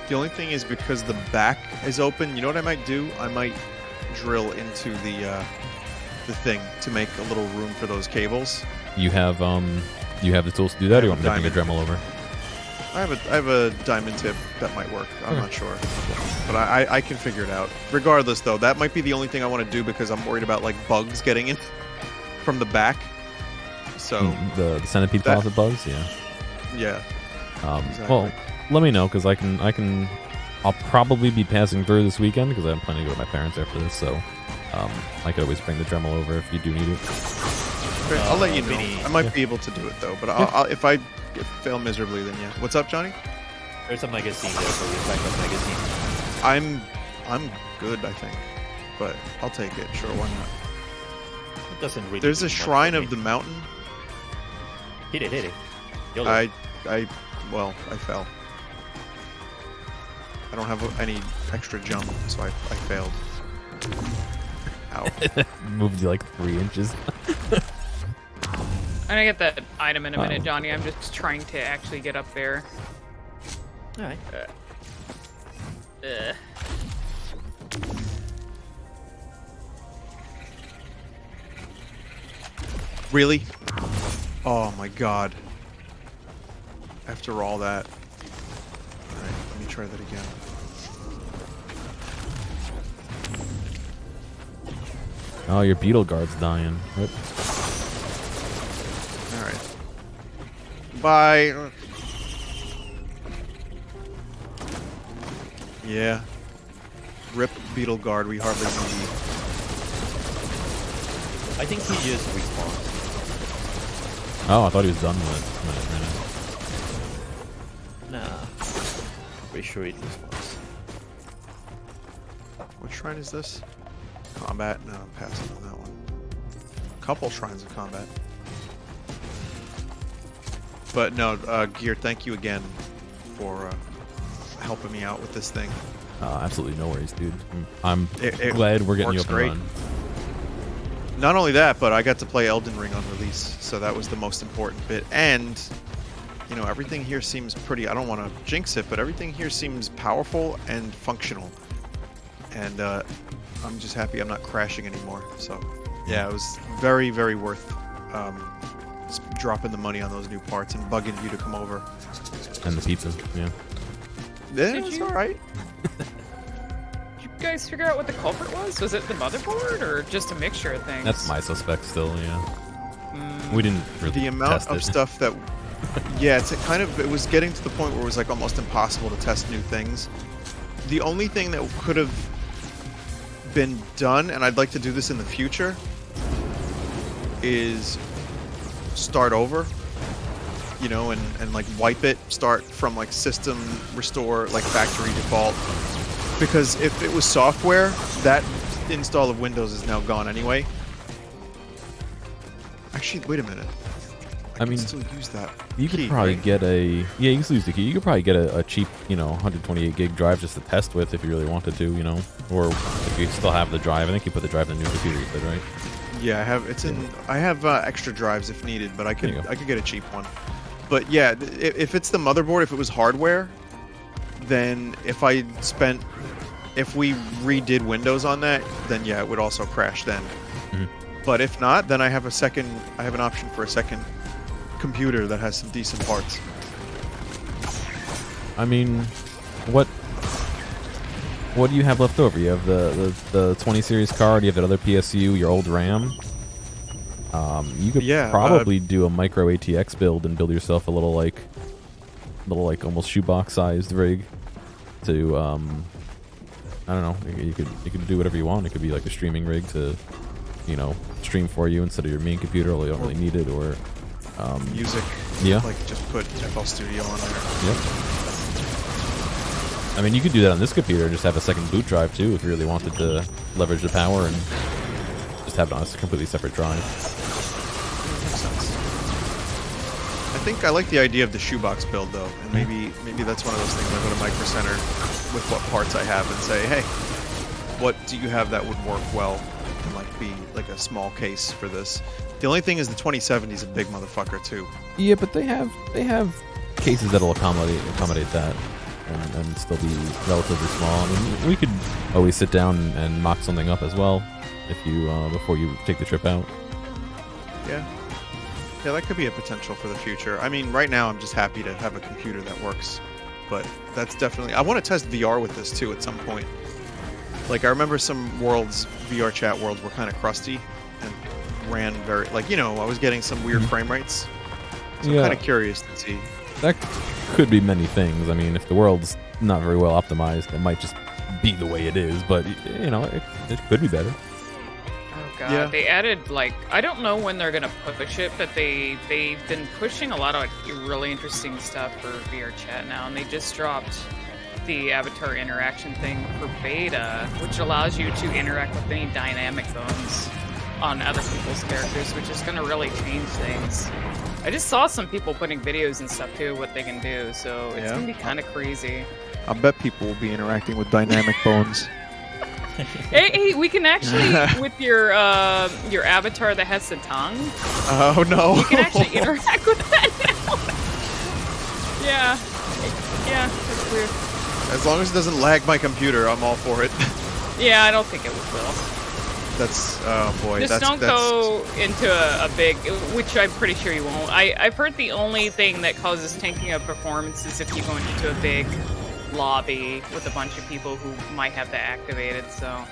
Speaker 1: The only thing is because the back is open. You know what I might do? I might drill into the thing to make a little room for those cables.
Speaker 3: You have the tools to do that, or you want me to bring a Dremel over?
Speaker 1: I have a diamond tip that might work. I'm not sure, but I can figure it out. Regardless, though, that might be the only thing I want to do because I'm worried about like bugs getting in from the back. So
Speaker 3: The centipede
Speaker 1: that-
Speaker 3: closet bugs, yeah.
Speaker 1: yeah, exactly.
Speaker 3: Well, let me know, because I'll probably be passing through this weekend because I'm planning to go to my parents after this. So I could always bring the Dremel over if you do need it.
Speaker 1: Okay, I'll let you know.
Speaker 2: Vinny.
Speaker 1: I might be able to do it though, but I'll if I fail miserably, then yeah. What's up, Johnny?
Speaker 2: There's a magazine there for you, backup magazine.
Speaker 1: I'm good, I think, but I'll take it. Sure, why not?
Speaker 2: It doesn't really.
Speaker 1: There's
Speaker 2: do
Speaker 1: a
Speaker 2: much
Speaker 1: shrine
Speaker 2: for
Speaker 1: of
Speaker 2: me.
Speaker 1: the mountain.
Speaker 2: Hit it. YOLO.
Speaker 1: I fell. I don't have any extra jump, so I failed. Ow.
Speaker 3: Moved you like 3 inches.
Speaker 4: I'm gonna get that item in a minute,
Speaker 3: Oh.
Speaker 4: Johnny. I'm just trying to actually get up there.
Speaker 2: All right.
Speaker 1: Really? Oh my god. After all that. Alright, let me try that again.
Speaker 3: Oh, your beetle guard's dying. Rip.
Speaker 1: All right. Bye. Yeah. Rip beetle guard. We hardly need.
Speaker 2: I think he just respawned.
Speaker 3: Oh, I thought he was done with it.
Speaker 2: Nah. Pretty sure it respawns.
Speaker 1: What shrine is this? Combat? No, I'm passing on that one. Couple shrines of combat. But no, Gear, thank you again for helping me out with this thing.
Speaker 3: Absolutely no worries, dude. I'm
Speaker 1: It
Speaker 3: glad we're getting you
Speaker 1: works
Speaker 3: up and
Speaker 1: great.
Speaker 3: running.
Speaker 1: Not only that, but I got to play Elden Ring on release, so that was the most important bit. And, you know, everything here seems pretty, I don't want to jinx it, but everything here seems powerful and functional. And I'm just happy I'm not crashing anymore. So, yeah, it was very, very worth dropping the money on those new parts and bugging you to come over.
Speaker 3: And the pizza, yeah.
Speaker 1: Yeah,
Speaker 4: Did
Speaker 1: it's
Speaker 4: you-
Speaker 1: all right.
Speaker 4: Did you guys figure out what the culprit was? Was it the motherboard or just a mixture of things?
Speaker 3: That's my suspect still, yeah.
Speaker 4: Mm,
Speaker 3: We didn't really
Speaker 1: The amount
Speaker 3: test
Speaker 1: of
Speaker 3: it.
Speaker 1: stuff that, yeah, it was getting to the point where it was like almost impossible to test new things. The only thing that could have been done, and I'd like to do this in the future, is start over, you know, and like wipe it, start from like system restore, like factory default. Because if it was software, that install of Windows is now gone anyway. Actually, wait a minute. I
Speaker 3: mean,
Speaker 1: can still use that.
Speaker 3: You could
Speaker 1: key,
Speaker 3: probably
Speaker 1: right?
Speaker 3: get a... Yeah, you can still use the key. You could probably get a cheap, 128 gig drive just to test with if you really wanted to, Or if you still have the drive. I think you put the drive in the new computer, you said, right?
Speaker 1: Yeah, I have. It's in. I have extra drives if needed, but I
Speaker 3: There you
Speaker 1: could.
Speaker 3: go.
Speaker 1: I could get a cheap one. But yeah, if it's the motherboard, if it was hardware, then if we redid Windows on that, then yeah, it would also crash then.
Speaker 3: Mhm.
Speaker 1: But if not, then I have a second. I have an option for a second computer that has some decent parts.
Speaker 3: I mean, what do you have left over? You have the 20 series card, you have that other PSU, your old RAM. You could
Speaker 1: Yeah,
Speaker 3: probably do a micro ATX build and build yourself a little like almost shoebox sized rig to I don't know, you could do whatever you want. It could be like a streaming rig to stream for you instead of your main computer, although you don't really need it, or
Speaker 1: Music.
Speaker 3: yeah.
Speaker 1: Like just put FL Studio on there.
Speaker 3: Yep. I mean, you could do that on this computer and just have a second boot drive too if you really wanted to leverage the power and just have it on a completely separate drive.
Speaker 1: Makes sense. I think I like the idea of the shoebox build though, and maybe that's one of those things. I go to Micro Center with what parts I have and say, hey, what do you have that would work well and like be like a small case for this? The only thing is the 2070 is a big motherfucker too.
Speaker 3: Yeah, but they have cases that'll accommodate that and still be relatively small. I mean, we could always sit down and mock something up as well if you before you take the trip out.
Speaker 1: Yeah, that could be a potential for the future. I mean, right now I'm just happy to have a computer that works, but that's definitely. I want to test VR with this too at some point. Like I remember some VR chat worlds were kind of crusty and ran very I was getting some weird frame rates. So I'm kind of curious to see.
Speaker 3: That could be many things. I mean, if the world's not very well optimized, it might just be the way it is. But it could be better.
Speaker 4: Oh god,
Speaker 1: Yeah.
Speaker 4: they added I don't know when they're gonna push it, but they've been pushing a lot of really interesting stuff for VR chat now, and they just dropped the avatar interaction thing for beta, which allows you to interact with any dynamic bones on other people's characters, which is gonna really change things. I just saw some people putting videos and stuff too, what they can do, so it's
Speaker 1: Yeah.
Speaker 4: gonna be kind of crazy.
Speaker 1: I bet people will be interacting with dynamic bones.
Speaker 4: Hey, we can actually with your avatar that has the tongue,
Speaker 1: Oh no!
Speaker 4: you can actually interact with that now. Yeah, it's weird.
Speaker 1: As long as it doesn't lag my computer, I'm all for it.
Speaker 4: Yeah, I don't think it will.
Speaker 1: That's oh boy.
Speaker 4: Just don't go into a big, which I'm pretty sure you won't. I've heard the only thing that causes tanking of performance is if you go into a big lobby with a bunch of people who might have that activated, so.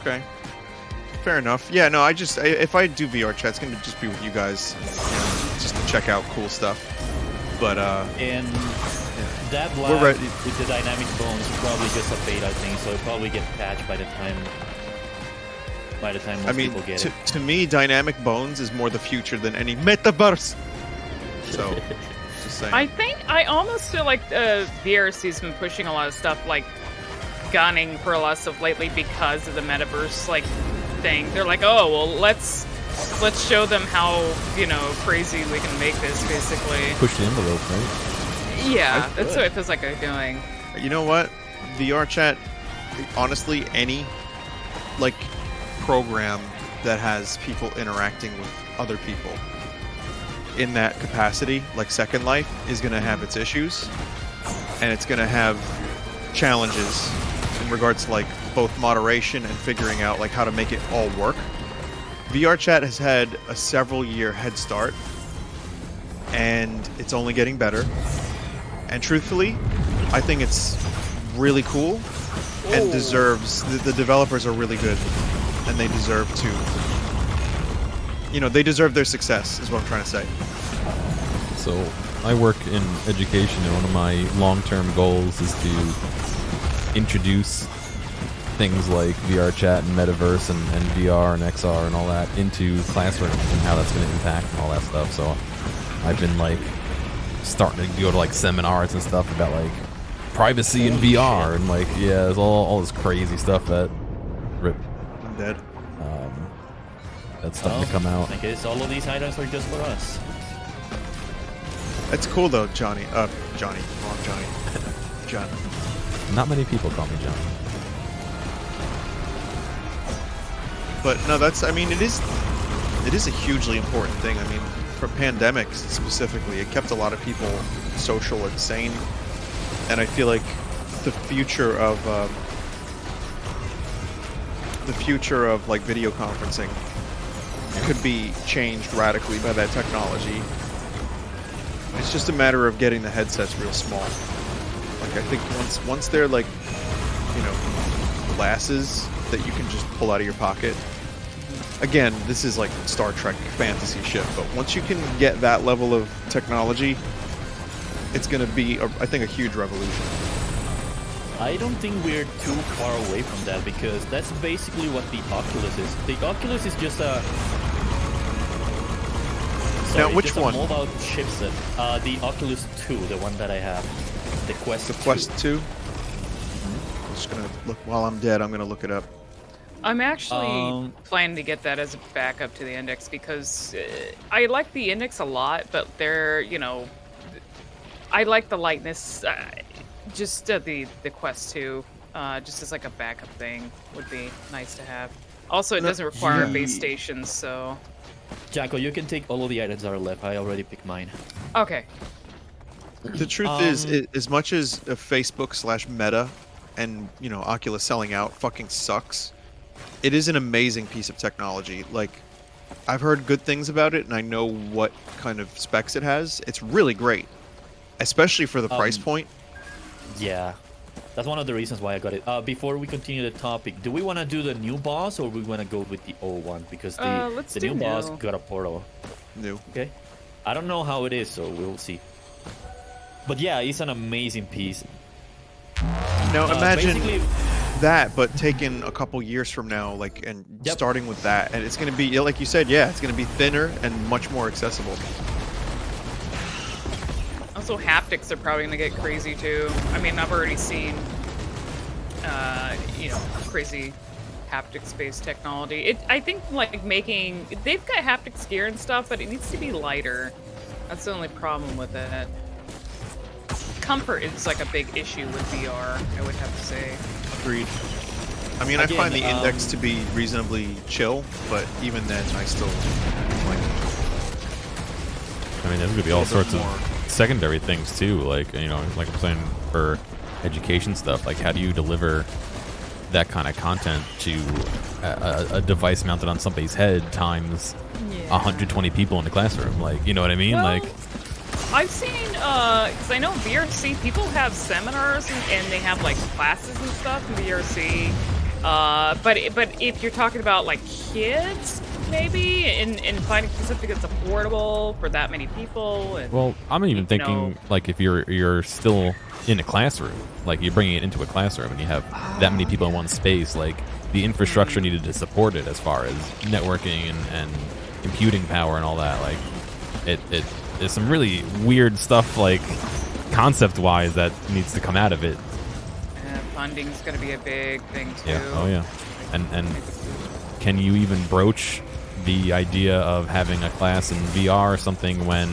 Speaker 1: Okay. fair enough. Yeah, no, if I do VR chat, it's gonna just be with you guys, just to check out cool stuff. But
Speaker 2: And that
Speaker 1: We're
Speaker 2: lab
Speaker 1: ready.
Speaker 2: with the dynamic bones is probably just a beta thing, so it'll probably get patched by the time most
Speaker 1: I mean,
Speaker 2: people get it.
Speaker 1: to me, dynamic bones is more the future than any metaverse. So, just saying.
Speaker 4: I almost feel like VRC's been pushing a lot of stuff, like gunning for a lot of stuff lately because of the metaverse like thing. They're like, oh well, let's show them how crazy we can make this, basically.
Speaker 3: Push the envelope, right?
Speaker 4: Yeah, that's what it feels like they're doing.
Speaker 1: You know what? VR chat, honestly, any like program that has people interacting with other people in that capacity, like Second Life, is going to have its issues, and it's going to have challenges in regards to like both moderation and figuring out like how to make it all work. VR chat has had a several-year head start, and it's only getting better. And truthfully, I think it's really cool and deserves. The developers are really good, and they deserve to. They deserve their success, is what I'm trying to say.
Speaker 3: So I work in education, and one of my long-term goals is to introduce things like VR chat and metaverse and VR and XR and all that into classrooms and how that's going to impact and all that stuff. So I've been like starting to go to like seminars and stuff about like privacy in VR and like there's all this crazy stuff that
Speaker 1: I'm dead.
Speaker 3: that's starting to come out.
Speaker 2: I guess all of these items are just for us.
Speaker 1: It's cool though, Johnny. Johnny. Wrong Johnny. John.
Speaker 3: Not many people call me John.
Speaker 1: But no, it is a hugely important thing. I mean, for pandemics specifically, it kept a lot of people social and sane. And I feel like the future of like video conferencing could be changed radically by that technology. It's just a matter of getting the headsets real small. Like I think once they're like, glasses that you can just pull out of your pocket. Again, this is like Star Trek fantasy shit, but once you can get that level of technology, it's going to be, I think, a huge revolution.
Speaker 2: I don't think we're too far away from that, because that's basically what the Oculus is. The Oculus is just a...
Speaker 1: Now, which
Speaker 2: just
Speaker 1: one?
Speaker 2: A mobile chipset. The Oculus 2, the one that I have. The Quest 2.
Speaker 1: The Quest 2? I'm just going to look, while I'm dead, I'm going to look it up.
Speaker 4: I'm actually planning to get that as a backup to the Index, because I like the Index a lot, but they're, I like the lightness. Just the Quest 2, just as like a backup thing, would be nice to have. Also, it doesn't require a base station, so...
Speaker 2: Jackal, you can take all of the items that are left. I already picked mine.
Speaker 4: Okay.
Speaker 1: The truth is, as much as a Facebook/Meta and, Oculus selling out fucking sucks, it is an amazing piece of technology. Like, I've heard good things about it, and I know what kind of specs it has. It's really great, especially for the price point.
Speaker 2: Yeah, that's one of the reasons why I got it. Before we continue the topic, do we want to do the new boss, or we want to go with the old one? Because the new boss got a portal.
Speaker 1: New.
Speaker 2: Okay. I don't know how it is, so we'll see. But yeah, it's an amazing piece.
Speaker 1: Now imagine that, but taken a couple years from now, like, and starting with that, and it's going to be, like you said, it's going to be thinner and much more accessible.
Speaker 4: Also, haptics are probably going to get crazy too. I mean, I've already seen, crazy haptics-based technology. I think like they've got haptics gear and stuff, but it needs to be lighter. That's the only problem with it. Comfort is like a big issue with VR, I would have to say.
Speaker 1: Agreed. I mean, I find the Index to be reasonably chill, but even then, I still like it.
Speaker 3: I mean, there's gonna be all sorts of secondary things too, like like I'm saying, for education stuff. Like, how do you deliver that kind of content to a device mounted on somebody's head times 120 people in the classroom? Like, you know what I mean?
Speaker 4: Well,
Speaker 3: like,
Speaker 4: I've seen, because I know VRC, people have seminars and they have like classes and stuff in VRC. But if you're talking about like kids, maybe, and finding something that's affordable for that many people. And,
Speaker 3: Well, I'm even
Speaker 4: you
Speaker 3: thinking
Speaker 4: know,
Speaker 3: like if you're still in a classroom, like you're bringing it into a classroom and you have that many people in one space, like the infrastructure needed to support it as far as networking and computing power and all that. Like there's some really weird stuff like concept wise that needs to come out of it.
Speaker 4: funding's going to be a big thing too.
Speaker 3: Yeah. Oh yeah. And can you even broach the idea of having a class in VR or something when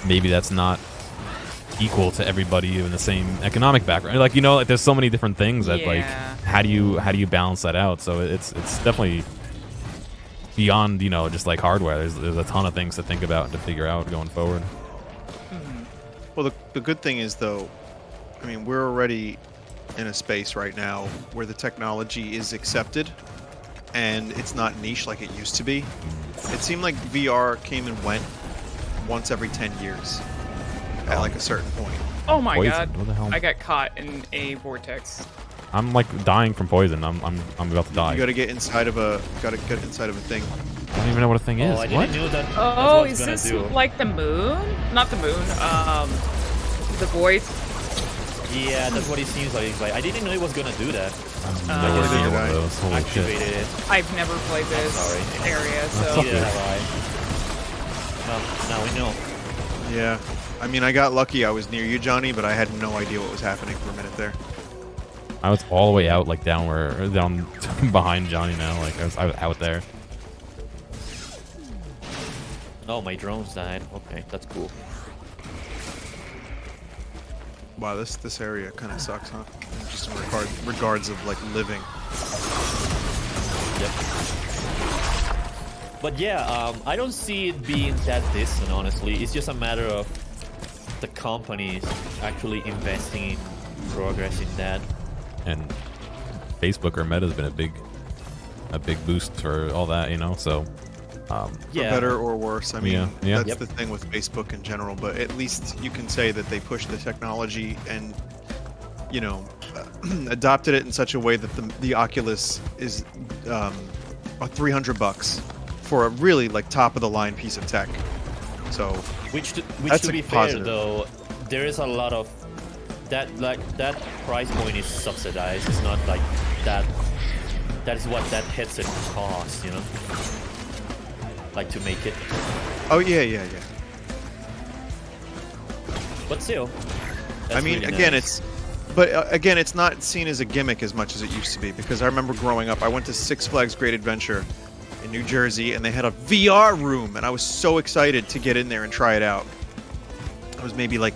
Speaker 3: maybe that's not equal to everybody in the same economic background? Like, you know, like there's so many different things that like how do you balance that out? So it's definitely beyond, you know, just like hardware. There's a ton of things to think about and to figure out going forward.
Speaker 1: Well, the good thing is though, I mean, we're already in a space right now where the technology is accepted and it's not niche like it used to be. It seemed like VR came and went once every 10 years at like a certain point.
Speaker 4: Oh my
Speaker 3: Poison.
Speaker 4: god!
Speaker 3: What the hell?
Speaker 4: I got caught in a vortex.
Speaker 3: I'm like dying from poison. I'm about to die.
Speaker 1: You gotta get inside of a thing.
Speaker 3: I don't even know what a thing is.
Speaker 2: Oh, I
Speaker 3: what?
Speaker 2: didn't know that.
Speaker 4: Oh,
Speaker 2: that's
Speaker 4: is
Speaker 2: what I was
Speaker 4: this
Speaker 2: gonna do.
Speaker 4: like the moon? Not the moon. The void.
Speaker 2: Yeah, that's what it seems like. It's like I didn't know it was gonna do that.
Speaker 3: I've never seen one of those. Holy shit.
Speaker 2: Activated it.
Speaker 4: I've never played this
Speaker 2: sorry.
Speaker 4: area, so
Speaker 2: Neither have I. Well, now we know.
Speaker 1: Yeah. I mean, I got lucky I was near you, Johnny, but I had no idea what was happening for a minute there.
Speaker 3: I was all the way out, like down behind Johnny now. Like I was out there.
Speaker 2: Oh, my drones died. Okay, that's cool.
Speaker 1: Wow, this area kind of sucks, huh? Just in regards of like living.
Speaker 2: Yep. But yeah, I don't see it being that distant, honestly. It's just a matter of the companies actually investing in progress in that.
Speaker 3: And Facebook or Meta has been a big boost for all that, you know. So
Speaker 1: For
Speaker 2: Yeah.
Speaker 1: better or worse. I mean,
Speaker 3: Yeah.
Speaker 1: that's
Speaker 2: Yep.
Speaker 1: the thing with Facebook in general, but at least you can say that they pushed the technology and, you know, adopted it in such a way that the Oculus is $300 for a really like top of the line piece of tech. So
Speaker 2: Which
Speaker 1: That's
Speaker 2: to
Speaker 1: a
Speaker 2: be fair
Speaker 1: positive.
Speaker 2: though, there is a lot of that price point is subsidized. It's not like that. That is what that headset costs, you know. Like to make it,
Speaker 1: oh yeah.
Speaker 2: but still.
Speaker 1: I
Speaker 2: that's
Speaker 1: mean,
Speaker 2: really
Speaker 1: again,
Speaker 2: nice.
Speaker 1: again, it's not seen as a gimmick as much as it used to be, because I remember growing up, I went to Six Flags Great Adventure in New Jersey, and they had a VR room, and I was so excited to get in there and try it out. I was maybe like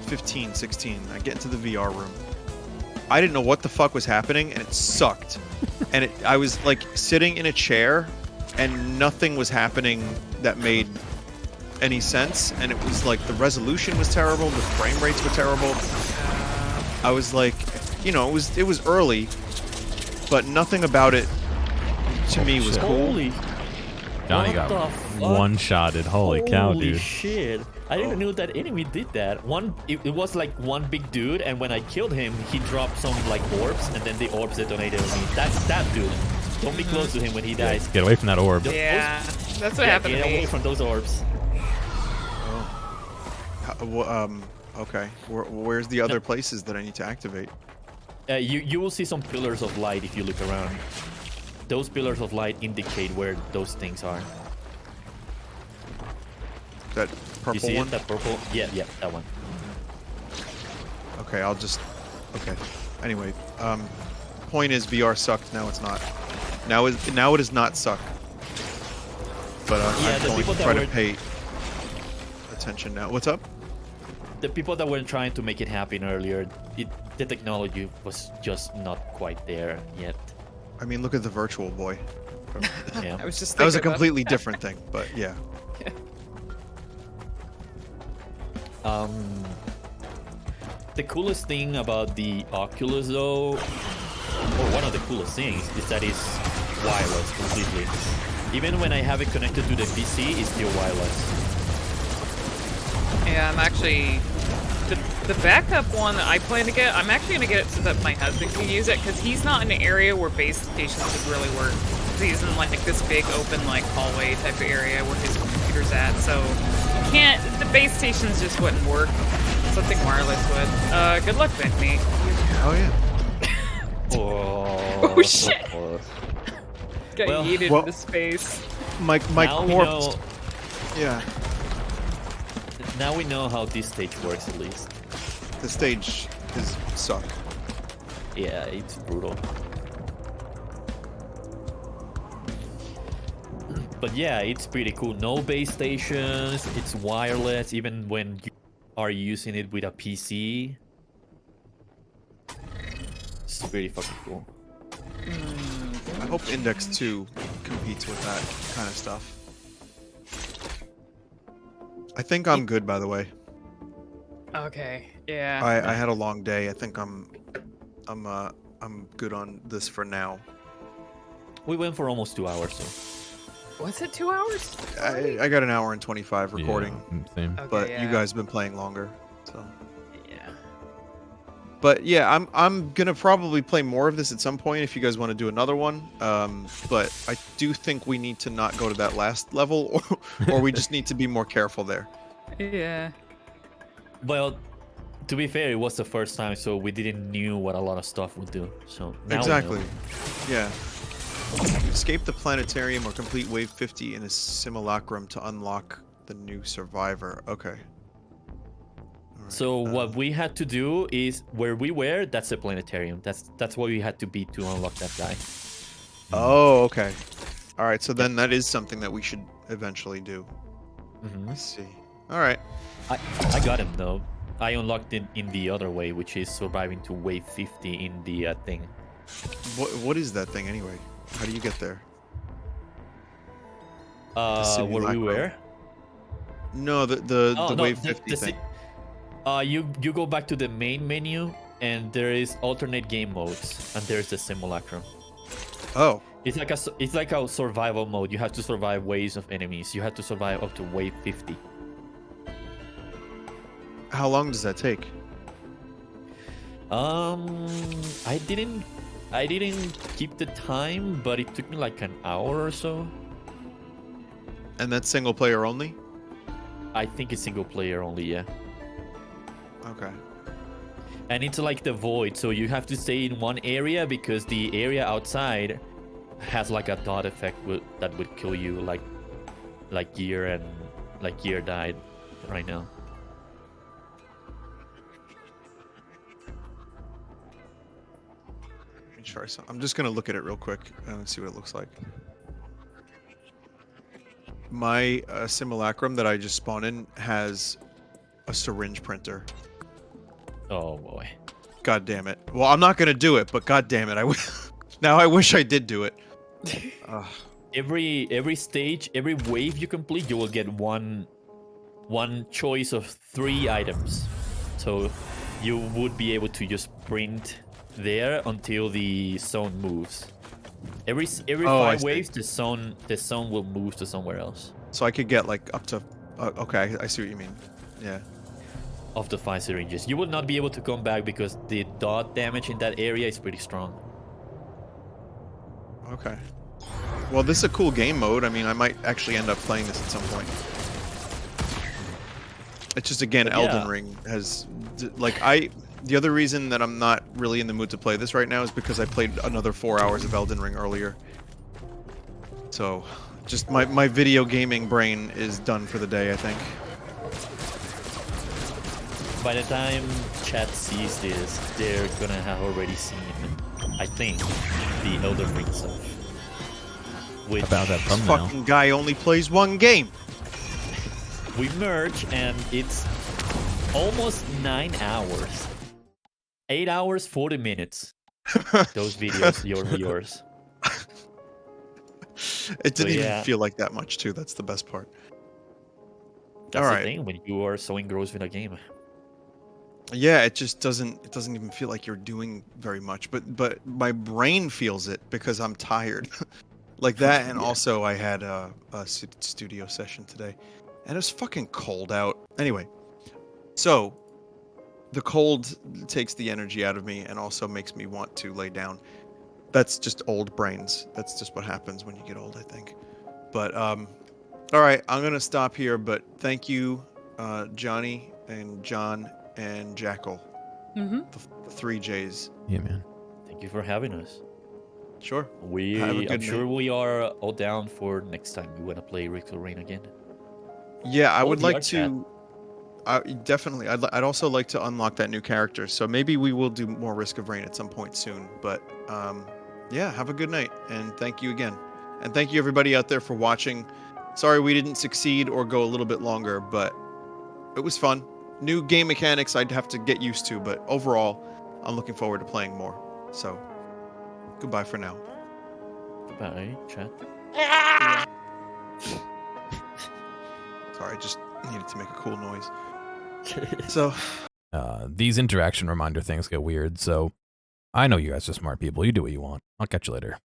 Speaker 1: 15, 16. I get into the VR room. I didn't know what the fuck was happening, and it sucked. And I was like sitting in a chair, and nothing was happening that made any sense, and it was like the resolution was terrible, the frame rates were terrible. I was like, you know, it was early, but nothing about it to me was cool.
Speaker 2: Holy,
Speaker 3: Johnny
Speaker 2: what
Speaker 3: got
Speaker 2: the fuck?
Speaker 3: one-shotted. Holy cow,
Speaker 2: Holy
Speaker 3: dude.
Speaker 2: shit! I didn't know that enemy did that. It was like one big dude, and when I killed him, he dropped some like orbs, and then the orbs detonated on me. That's that dude. Don't be close to him when he dies.
Speaker 3: Get away from that orb.
Speaker 4: yeah, that's what happened
Speaker 2: Get
Speaker 4: to
Speaker 2: away
Speaker 4: me.
Speaker 2: from those orbs.
Speaker 1: Okay. Where's the other places that I need to activate?
Speaker 2: You will see some pillars of light if you look around. Those pillars of light indicate where those things are.
Speaker 1: That purple
Speaker 2: You see
Speaker 1: one?
Speaker 2: it? That purple? Yeah, that one.
Speaker 1: Okay, okay. Anyway, point is VR sucked, now it's not. Now it does not suck. But
Speaker 2: Yeah,
Speaker 1: I'm
Speaker 2: the
Speaker 1: going
Speaker 2: people
Speaker 1: to
Speaker 2: that
Speaker 1: try to
Speaker 2: were-
Speaker 1: pay attention now. What's up?
Speaker 2: The people that were trying to make it happen earlier, the technology was just not quite there yet.
Speaker 1: I mean, look at the virtual boy.
Speaker 2: Yeah.
Speaker 4: I was just
Speaker 1: That was a
Speaker 4: thinking about
Speaker 1: completely different thing, but yeah.
Speaker 2: The coolest thing about the Oculus though, or one of the coolest things, is that it's wireless completely. Even when I have it connected to the PC, it's still wireless.
Speaker 4: Yeah, I'm actually The backup one that I plan to get, I'm actually going to get it so that my husband can use it, because he's not in an area where base stations would really work. He's in like this big open like hallway type of area where his computer's at, so the base stations just wouldn't work. Something wireless would. Good luck, Bentley.
Speaker 1: Oh yeah.
Speaker 4: Oh shit! Got yeeted into space.
Speaker 1: My
Speaker 2: now
Speaker 1: corpse. Yeah.
Speaker 2: Now we know how this stage works at least.
Speaker 1: The stage is suck.
Speaker 2: Yeah, it's brutal. But yeah, it's pretty cool. No base stations, it's wireless even when you are using it with a PC. It's pretty fucking cool.
Speaker 1: I hope Index 2 competes with that kind of stuff. I think I'm good, by the way.
Speaker 4: Okay, yeah.
Speaker 1: I had a long day. I think I'm good on this for now.
Speaker 2: We went for almost 2 hours, so.
Speaker 4: Was it 2 hours?
Speaker 1: I got an hour and 25 recording,
Speaker 3: Yeah, same.
Speaker 4: Okay,
Speaker 1: but
Speaker 4: yeah.
Speaker 1: you guys have been playing longer, so.
Speaker 4: Yeah.
Speaker 1: But yeah, I'm gonna probably play more of this at some point if you guys want to do another one. But I do think we need to not go to that last level, or we just need to be more careful there.
Speaker 4: Yeah.
Speaker 2: Well, to be fair, it was the first time, so we didn't knew what a lot of stuff would do. So now
Speaker 1: Exactly.
Speaker 2: we know.
Speaker 1: Yeah. Escape the planetarium or complete wave 50 in a simulacrum to unlock the new survivor. Okay. Alright,
Speaker 2: So what we had to do is where we were. That's the planetarium. That's what we had to be to unlock that guy.
Speaker 1: Oh, okay. All right. So then that is something that we should eventually do.
Speaker 2: Mm-hmm.
Speaker 1: Let's see. All right.
Speaker 2: I got him though. I unlocked it in the other way, which is surviving to wave 50 in the thing.
Speaker 1: What is that thing anyway? How do you get there?
Speaker 2: Where we
Speaker 1: simulacrum.
Speaker 2: were.
Speaker 1: No, the
Speaker 2: Oh, no,
Speaker 1: wave 50 thing.
Speaker 2: You go back to the main menu, and there is alternate game modes, and there's the simulacrum.
Speaker 1: Oh.
Speaker 2: It's like a survival mode. You have to survive waves of enemies. You have to survive up to wave 50.
Speaker 1: How long does that take?
Speaker 2: I didn't keep the time, but it took me like an hour or so.
Speaker 1: And that's single player only?
Speaker 2: I think it's single player only, yeah.
Speaker 1: Okay.
Speaker 2: And it's like the void, so you have to stay in one area because the area outside has like a dot effect that would kill you, like Gear died right now.
Speaker 1: Let me try some. I'm just gonna look at it real quick and see what it looks like. My simulacrum that I just spawned in has a syringe printer.
Speaker 2: Oh boy.
Speaker 1: God damn it. Well, I'm not gonna do it, but god damn it, now I wish I did do it.
Speaker 2: Every stage, every wave you complete, you will get one choice of 3 items. So you would be able to just sprint there until the zone moves. Every 5 waves, the zone will move to somewhere else.
Speaker 1: So I could get like up to. Okay, I see what you mean. Yeah.
Speaker 2: Of the 5 syringes, you will not be able to come back because the dot damage in that area is pretty strong.
Speaker 1: Okay. Well, this is a cool game mode. I mean, I might actually end up playing this at some point. It's just, again,
Speaker 2: But
Speaker 1: Elden
Speaker 2: yeah.
Speaker 1: Ring has... The other reason that I'm not really in the mood to play this right now is because I played another 4 hours of Elden Ring earlier. So, just my video gaming brain is done for the day, I think.
Speaker 2: By the time chat sees this, they're gonna have already seen, I think, the Elden Ring stuff. Which
Speaker 3: About that
Speaker 1: This
Speaker 3: thumbnail.
Speaker 1: fucking guy only plays one game.
Speaker 2: we merge, and it's almost 9 hours. 8 hours, 40 minutes. Those videos, your viewers.
Speaker 1: It didn't
Speaker 2: yeah.
Speaker 1: even feel like that much, too. That's the best part.
Speaker 2: That's
Speaker 1: All
Speaker 2: the
Speaker 1: right.
Speaker 2: thing when you are so engrossed with a game.
Speaker 1: Yeah, it just doesn't. It doesn't even feel like you're doing very much. But my brain feels it because I'm tired, like that. And also, I had a studio session today, and it was fucking cold out. Anyway, so the cold takes the energy out of me and also makes me want to lay down. That's just old brains. That's just what happens when you get old, I think. But all right, I'm gonna stop here. But thank you, Johnny and John and Jackal,
Speaker 4: Mm-hmm.
Speaker 1: the three J's.
Speaker 3: Yeah, man.
Speaker 2: Thank you for having us.
Speaker 1: Sure. Have a good
Speaker 2: I'm sure
Speaker 1: night.
Speaker 2: we are all down for next time we want to play Rick Rain again.
Speaker 1: Yeah, I
Speaker 2: Or
Speaker 1: would
Speaker 2: VR
Speaker 1: like
Speaker 2: chat.
Speaker 1: to. Definitely. I'd also like to unlock that new character. So maybe we will do more Risk of Rain at some point soon. But yeah, have a good night and thank you again. And thank you everybody out there for watching. Sorry we didn't succeed or go a little bit longer, but it was fun. New game mechanics I'd have to get used to, but overall, I'm looking forward to playing more. So, goodbye for now.
Speaker 2: Goodbye, chat.
Speaker 1: Sorry, I just needed to make a cool noise. So,
Speaker 3: These interaction reminder things get weird, so I know you guys are smart people. You do what you want. I'll catch you later.